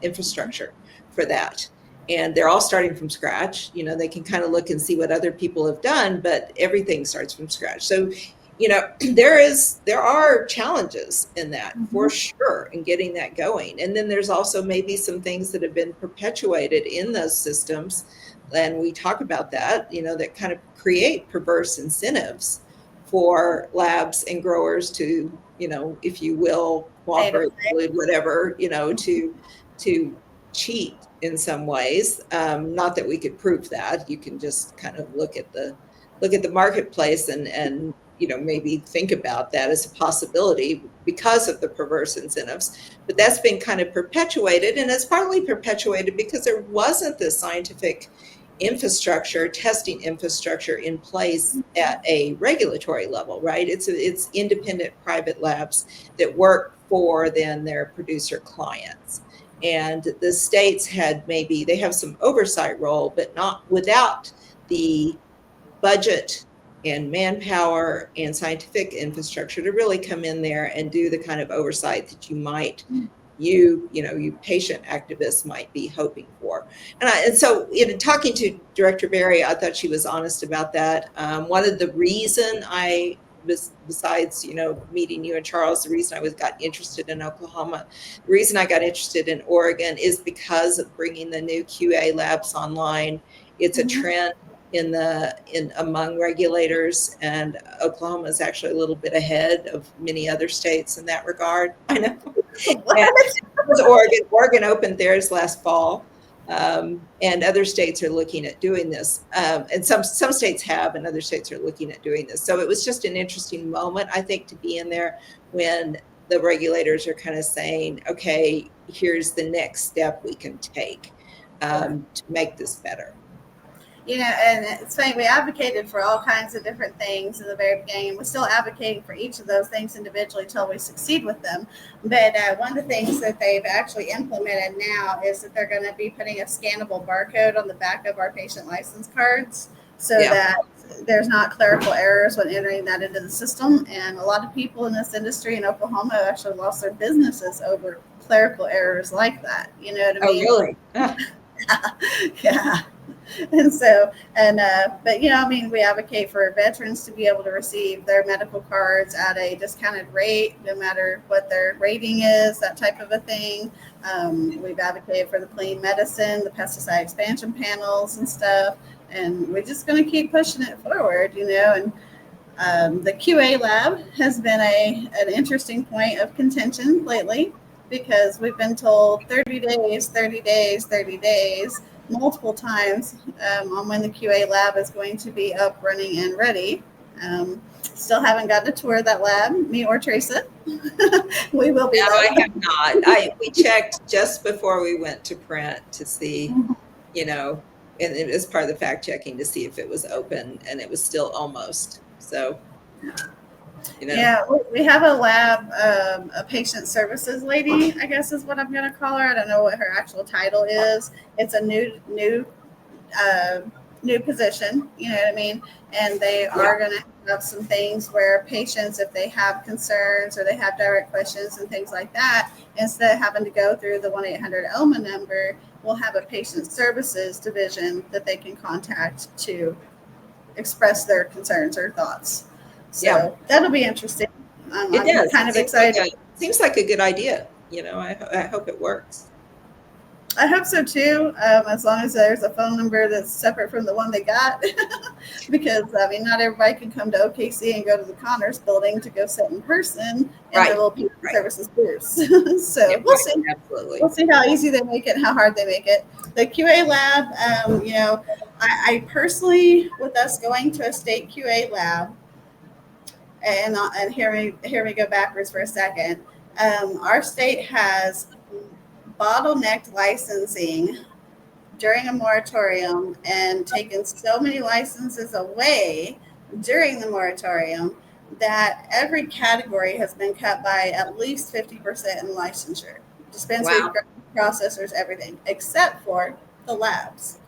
infrastructure for that. And they're all starting from scratch. They can kind of look and see what other people have done, but everything starts from scratch. So, there are challenges in that for sure in getting that going. And then there's also maybe some things that have been perpetuated in those systems. And we talk about that, that kind of create perverse incentives for labs and growers to, if you will, cooperate, whatever, to cheat in some ways. Not that we could prove that. You can just kind of look at the marketplace and maybe think about that as a possibility because of the perverse incentives. But that's been kind of perpetuated, and it's partly perpetuated because there wasn't the scientific testing infrastructure in place at a regulatory level, right? It's independent private labs that work for then their producer clients. And the states they have some oversight role, but not without the budget and manpower and scientific infrastructure to really come in there and do the kind of oversight that you patient activists might be hoping for. And so in talking to Director Berry, I thought she was honest about that. One of the reason besides, meeting you and Charles, the reason I got interested in Oklahoma, the reason I got interested in Oregon is because of bringing the new QA labs online. It's a trend among regulators, and Oklahoma is actually a little bit ahead of many other states in that regard. I know. Oregon opened theirs last fall, and other states are looking at doing this. And some states have, and other states are looking at doing this. So it was just an interesting moment, I think, to be in there when the regulators are kind of saying, okay, here's the next step we can take to make this better. And it's funny, we advocated for all kinds of different things in the very beginning, and we're still advocating for each of those things individually until we succeed with them. But one of the things that they've actually implemented now is that they're going to be putting a scannable barcode on the back of our patient license cards so that there's not clerical errors when entering that into the system. And a lot of people in this industry in Oklahoma have actually lost their businesses over clerical errors like that. You know what I mean? Oh, really? Yeah. And so, but we advocate for veterans to be able to receive their medical cards at a discounted rate, no matter what their rating is, that type of a thing. We've advocated for the clean medicine, the pesticide expansion panels and stuff, and we're just going to keep pushing it forward, and the QA lab has been an interesting point of contention lately, because we've been told 30 days, multiple times on when the QA lab is going to be up, running, and ready. Still haven't gotten a tour of that lab, me or Teresa. We will be. No, I have not. We checked just before we went to print to see, and it was part of the fact checking to see if it was open, and it was still almost. So, Yeah, we have a lab, a patient services lady, I guess is what I'm going to call her. I don't know what her actual title is. It's a new position, you know what I mean? And they are going to have some things where patients, if they have concerns or they have direct questions and things like that, instead of having to go through the 1-800-ELMA number, we'll have a patient services division that they can contact to express their concerns or thoughts. So that'll be interesting. I'm kind of excited. Seems like a good idea. I hope it works. I hope so too, as long as there's a phone number that's separate from the one they got. Because, not everybody can come to OKC and go to the Connors building to go sit in person in the little patient services booths. So we'll see. Absolutely. We'll see how easy they make it and how hard they make it. The QA lab, I personally, with us going to a state QA lab, and here we go backwards for a second. Our state has bottlenecked licensing during a moratorium and taken so many licenses away during the moratorium that every category has been cut by at least 50% in licensure. Dispensaries, Wow. processors, everything, except for the labs.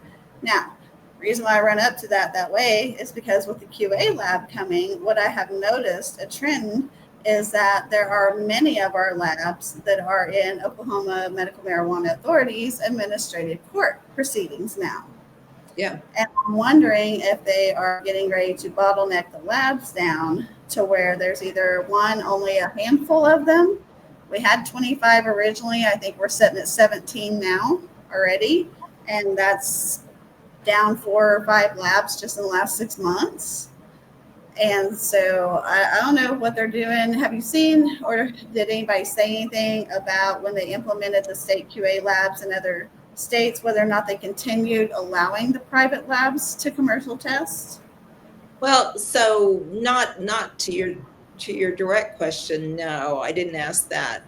Now, the reason why I run up to that way is because with the QA lab coming, what I have noticed a trend is that there are many of our labs that are in Oklahoma Medical Marijuana Authority's administrative court proceedings now. Yeah. And I'm wondering if they are getting ready to bottleneck the labs down to where there's either one, only a handful of them. We had 25 originally. I think we're sitting at 17 now already. And that's down 4 or 5 labs just in the last 6 months. And so I don't know what they're doing. Have you seen or did anybody say anything about when they implemented the state QA labs in other states, whether or not they continued allowing the private labs to commercial test? Well, so not to your direct question. No, I didn't ask that.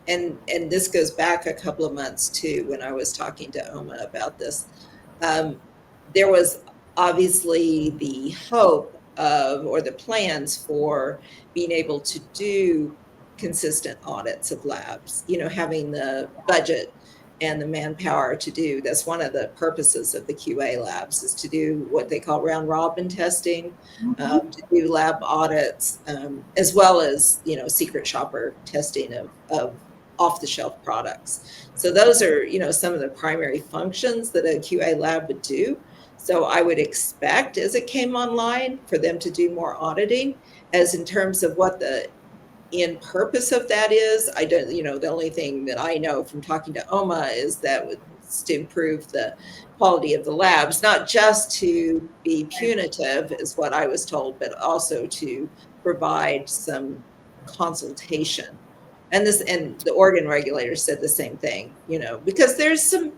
And this goes back a couple of months too, when I was talking to OMA about this. There was obviously the hope of, or the plans for being able to do consistent audits of labs, having the budget and the manpower to do. That's one of the purposes of the QA labs, is to do what they call round robin testing, to do lab audits, as well as, secret shopper testing of off the shelf products. So those are, some of the primary functions that a QA lab would do. So I would expect, as it came online, for them to do more auditing. As in terms of what the end purpose of that is, I don't, the only thing that I know from talking to OMA is that it's to improve the quality of the labs, not just to be punitive, is what I was told, but also to provide some consultation. And the Oregon regulators said the same thing, because there's some,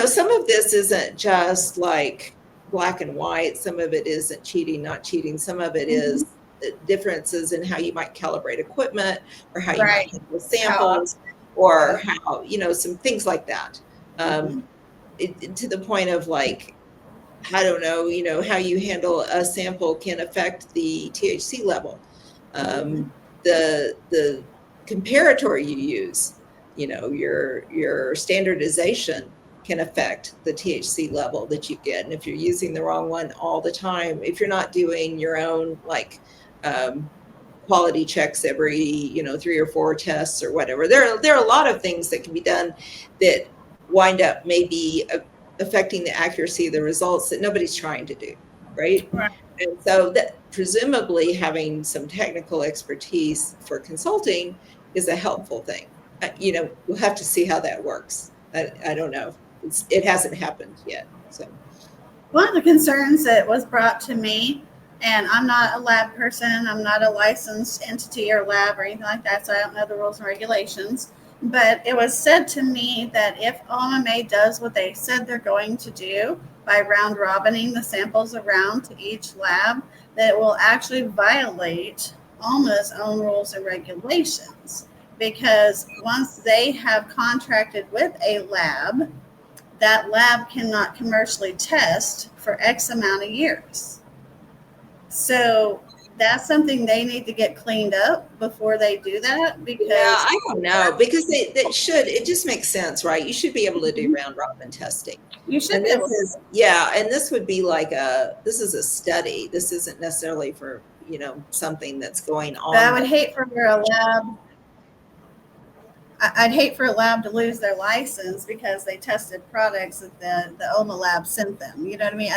some of this isn't just like black and white. Some of it isn't cheating, not cheating. Some of it is differences in how you might calibrate equipment, or how you might handle samples, or how, some things like that. To the point of like, I don't know, how you handle a sample can affect the THC level. The comparator you use, your standardization can affect the THC level that you get. And if you're using the wrong one all the time, if you're not doing your own quality checks every 3 or 4 tests or whatever, there are a lot of things that can be done that wind up maybe affecting the accuracy of the results that nobody's trying to do, right? And so that presumably having some technical expertise for consulting is a helpful thing. We'll have to see how that works. I don't know. It hasn't happened yet. So one of the concerns that was brought to me, and I'm not a lab person, I'm not a licensed entity or lab or anything like that, so I don't know the rules and regulations, but it was said to me that if OMA does what they said they're going to do by round robining the samples around to each lab, that it will actually violate OMA's own rules and regulations, because once they have contracted with a lab, that lab cannot commercially test for X amount of years. So that's something they need to get cleaned up before they do that. Because I don't know, because they should. It just makes sense, right? You should be able to do round robin testing. You should. And this would be like this is a study. This isn't necessarily for something that's going on. But I would hate for a lab. I'd hate for a lab to lose their license because they tested products that the OMA lab sent them. You know what I mean?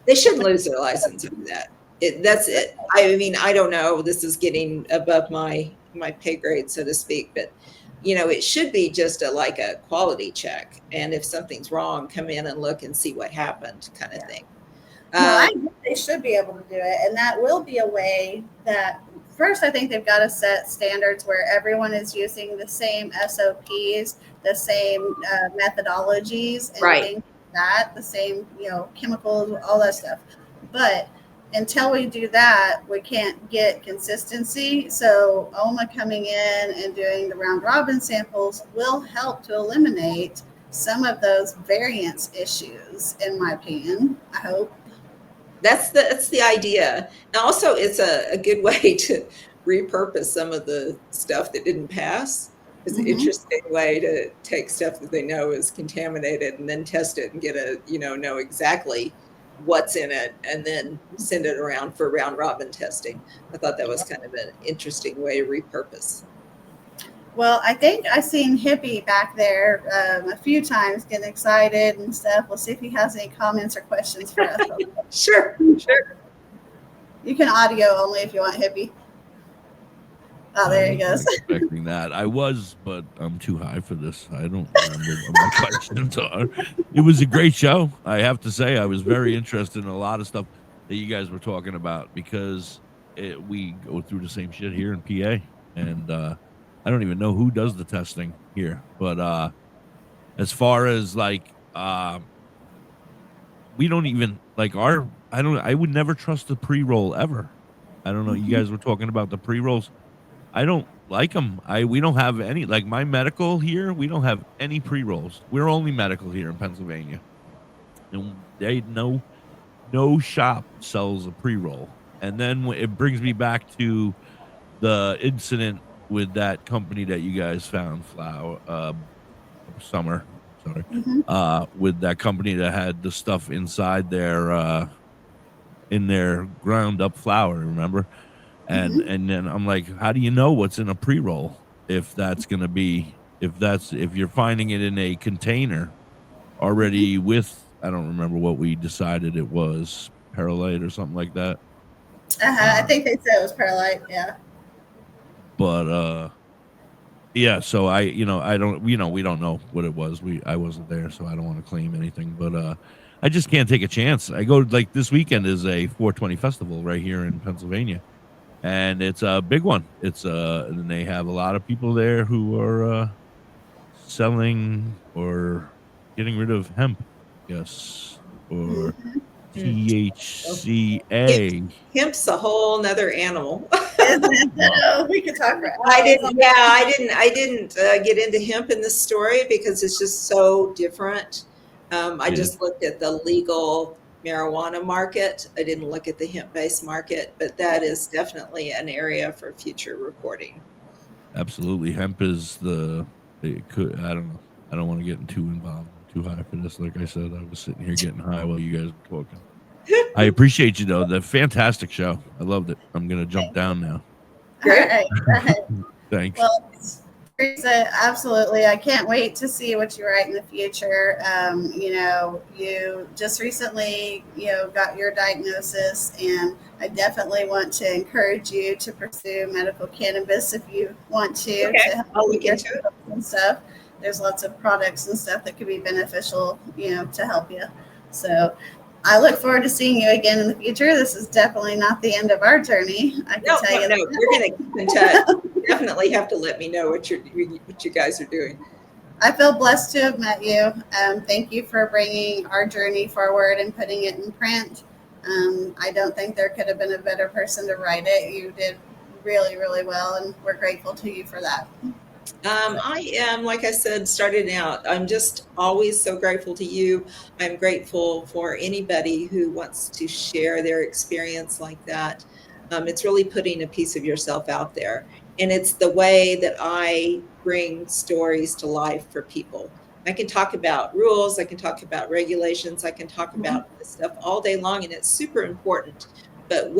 They shouldn't lose their license over that. That's it. I mean, I don't know. This is getting above my pay grade, so to speak. But it should be just a quality check. And if something's wrong, come in and look and see what happened, kind of thing. No, I think they should be able to do it, and that will be a way that. First, I think they've got to set standards where everyone is using the same SOPs, the same methodologies, and things like that, the same, chemicals, all that stuff. But until we do that, we can't get consistency. So OMA coming in and doing the round robin samples will help to eliminate some of those variance issues, in my opinion. I hope. That's the idea. And also, it's a good way to repurpose some of the stuff that didn't pass. It's an interesting way to take stuff that they know is contaminated and then test it and get know exactly what's in it and then send it around for round robin testing. I thought that was kind of an interesting way to repurpose. Well, I think I've seen Hippie back there a few times getting excited and stuff. We'll see if he has any comments or questions for us. Sure. You can audio only if you want, Hippie. Oh, there he goes. Expecting that. I was, but I'm too high for this. I don't remember what my questions are. It was a great show. I have to say, I was very interested in a lot of stuff that you guys were talking about because we go through the same shit here in PA. And I don't even know who does the testing here. But as far as like, we don't even like I would never trust the pre-roll ever. I don't know. You guys were talking about the pre-rolls. I don't like them. We don't have any, like my medical here, we don't have any pre-rolls. We're only medical here in Pennsylvania. And no shop sells a pre-roll. And then it brings me back to the incident with that company that you guys found, Summer, with that company that had the stuff inside in their ground up flour, remember? And then I'm like, how do you know what's in a pre-roll if you're finding it in a container already with, I don't remember what we decided it was, perlite or something like that. I think they said it was perlite, yeah. But yeah, so I don't, we don't know what it was. I wasn't there, so I don't want to claim anything, but I just can't take a chance. I go, like, this weekend is a 420 festival right here in Pennsylvania. And it's a big one. And they have a lot of people there who are selling or getting rid of hemp, yes, or THCA. Hemp's a whole nother animal. We could talk about. I didn't get into hemp in this story because it's just so different. I just looked at the legal marijuana market. I didn't look at the hemp-based market, but that is definitely an area for future reporting. Absolutely. Hemp is I don't know. I don't want to get too involved, too high for this. Like I said, I was sitting here getting high while you guys were talking. I appreciate you, though. The fantastic show. I loved it. I'm going to jump down now. Great. Thanks. Well, Teresa, absolutely. I can't wait to see what you write in the future. You just recently, got your diagnosis, and I definitely want to encourage you to pursue medical cannabis if you want to. Okay. To help I'll look with your into it. and stuff. There's lots of products and stuff that could be beneficial, to help you. So I look forward to seeing you again in the future. This is definitely not the end of our journey. I can tell you that. We're going to keep in touch. You definitely have to let me know what you guys are doing. I feel blessed to have met you. Thank you for bringing our journey forward and putting it in print. I don't think there could have been a better person to write it. You did really, really well, and we're grateful to you for that. I am, like I said, starting out, I'm just always so grateful to you. I'm grateful for anybody who wants to share their experience like that. It's really putting a piece of yourself out there. And it's the way that I bring stories to life for people. I can talk about rules, I can talk about regulations, I can talk about this stuff all day long, and it's super important. But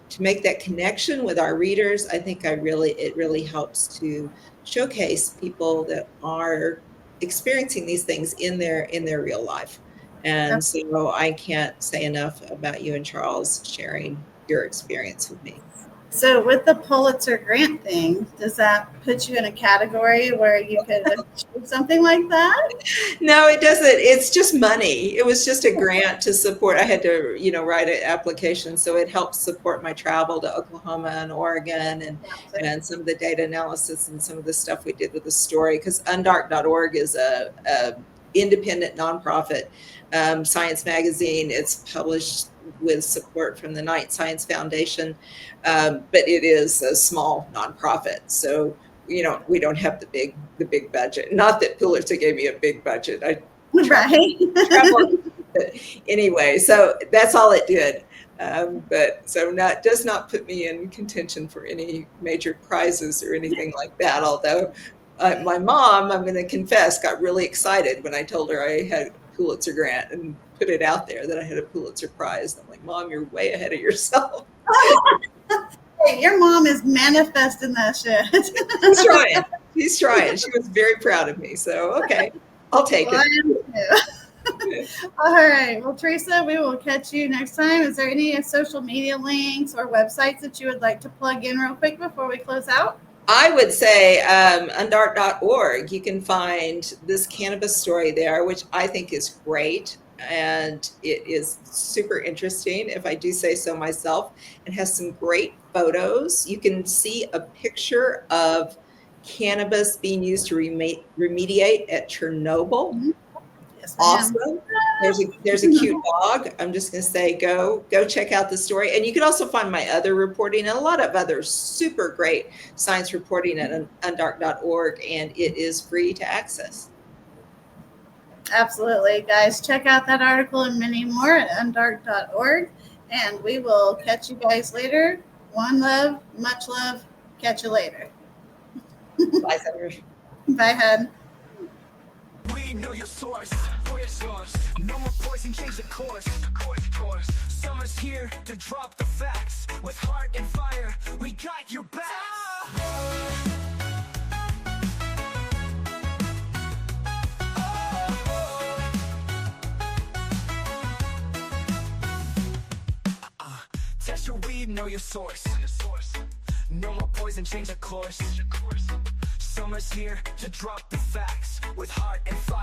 to make that connection with our readers, I think it really helps to showcase people that are experiencing these things in their real life. And so I can't say enough about you and Charles sharing your experience with me. So with the Pulitzer grant thing, does that put you in a category where you could achieve something like that? No, it doesn't. It's just money. It was just a grant to support. I had to, write an application. So it helps support my travel to Oklahoma and Oregon and some of the data analysis and some of the stuff we did with the story. Because Undark.org is a independent nonprofit science magazine. It's published with support from the Knight Science Foundation, but it is a small nonprofit. So we don't have the big budget. Not that Pulitzer gave me a big budget. Right. But anyway, so that's all it did. But so does not put me in contention for any major prizes or anything like that. Although my mom, I'm going to confess, got really excited when I told her I had a Pulitzer grant and put it out there that I had a Pulitzer Prize. I'm like, Mom, you're way ahead of yourself. Hey, your mom is manifesting that shit. She's trying. She was very proud of me. So, okay, I'll take it. I am too. All right. Well, Teresa, we will catch you next time. Is there any social media links or websites that you would like to plug in real quick before we close out? I would say undark.org. You can find this cannabis story there, which I think is great. And it is super interesting, if I do say so myself. It has some great photos. You can see a picture of cannabis being used to remediate at Chernobyl. Mm-hmm. Yes, awesome. There's a cute dog. I'm just going to say go check out the story. And you can also find my other reporting and a lot of other super great science reporting at undark.org, and it is free to access. Absolutely, guys. Check out that article and many more at undark.org, and we will catch you guys later. One love, much love. Catch you later. Bye, Senator. Bye, Hen. We know your source. No more poison, change the course. Summer's here to drop the facts. With heart and fire, we got your back. Test your weed, know your source. No more poison, change the course. Summer's here to drop the facts. With heart and fire.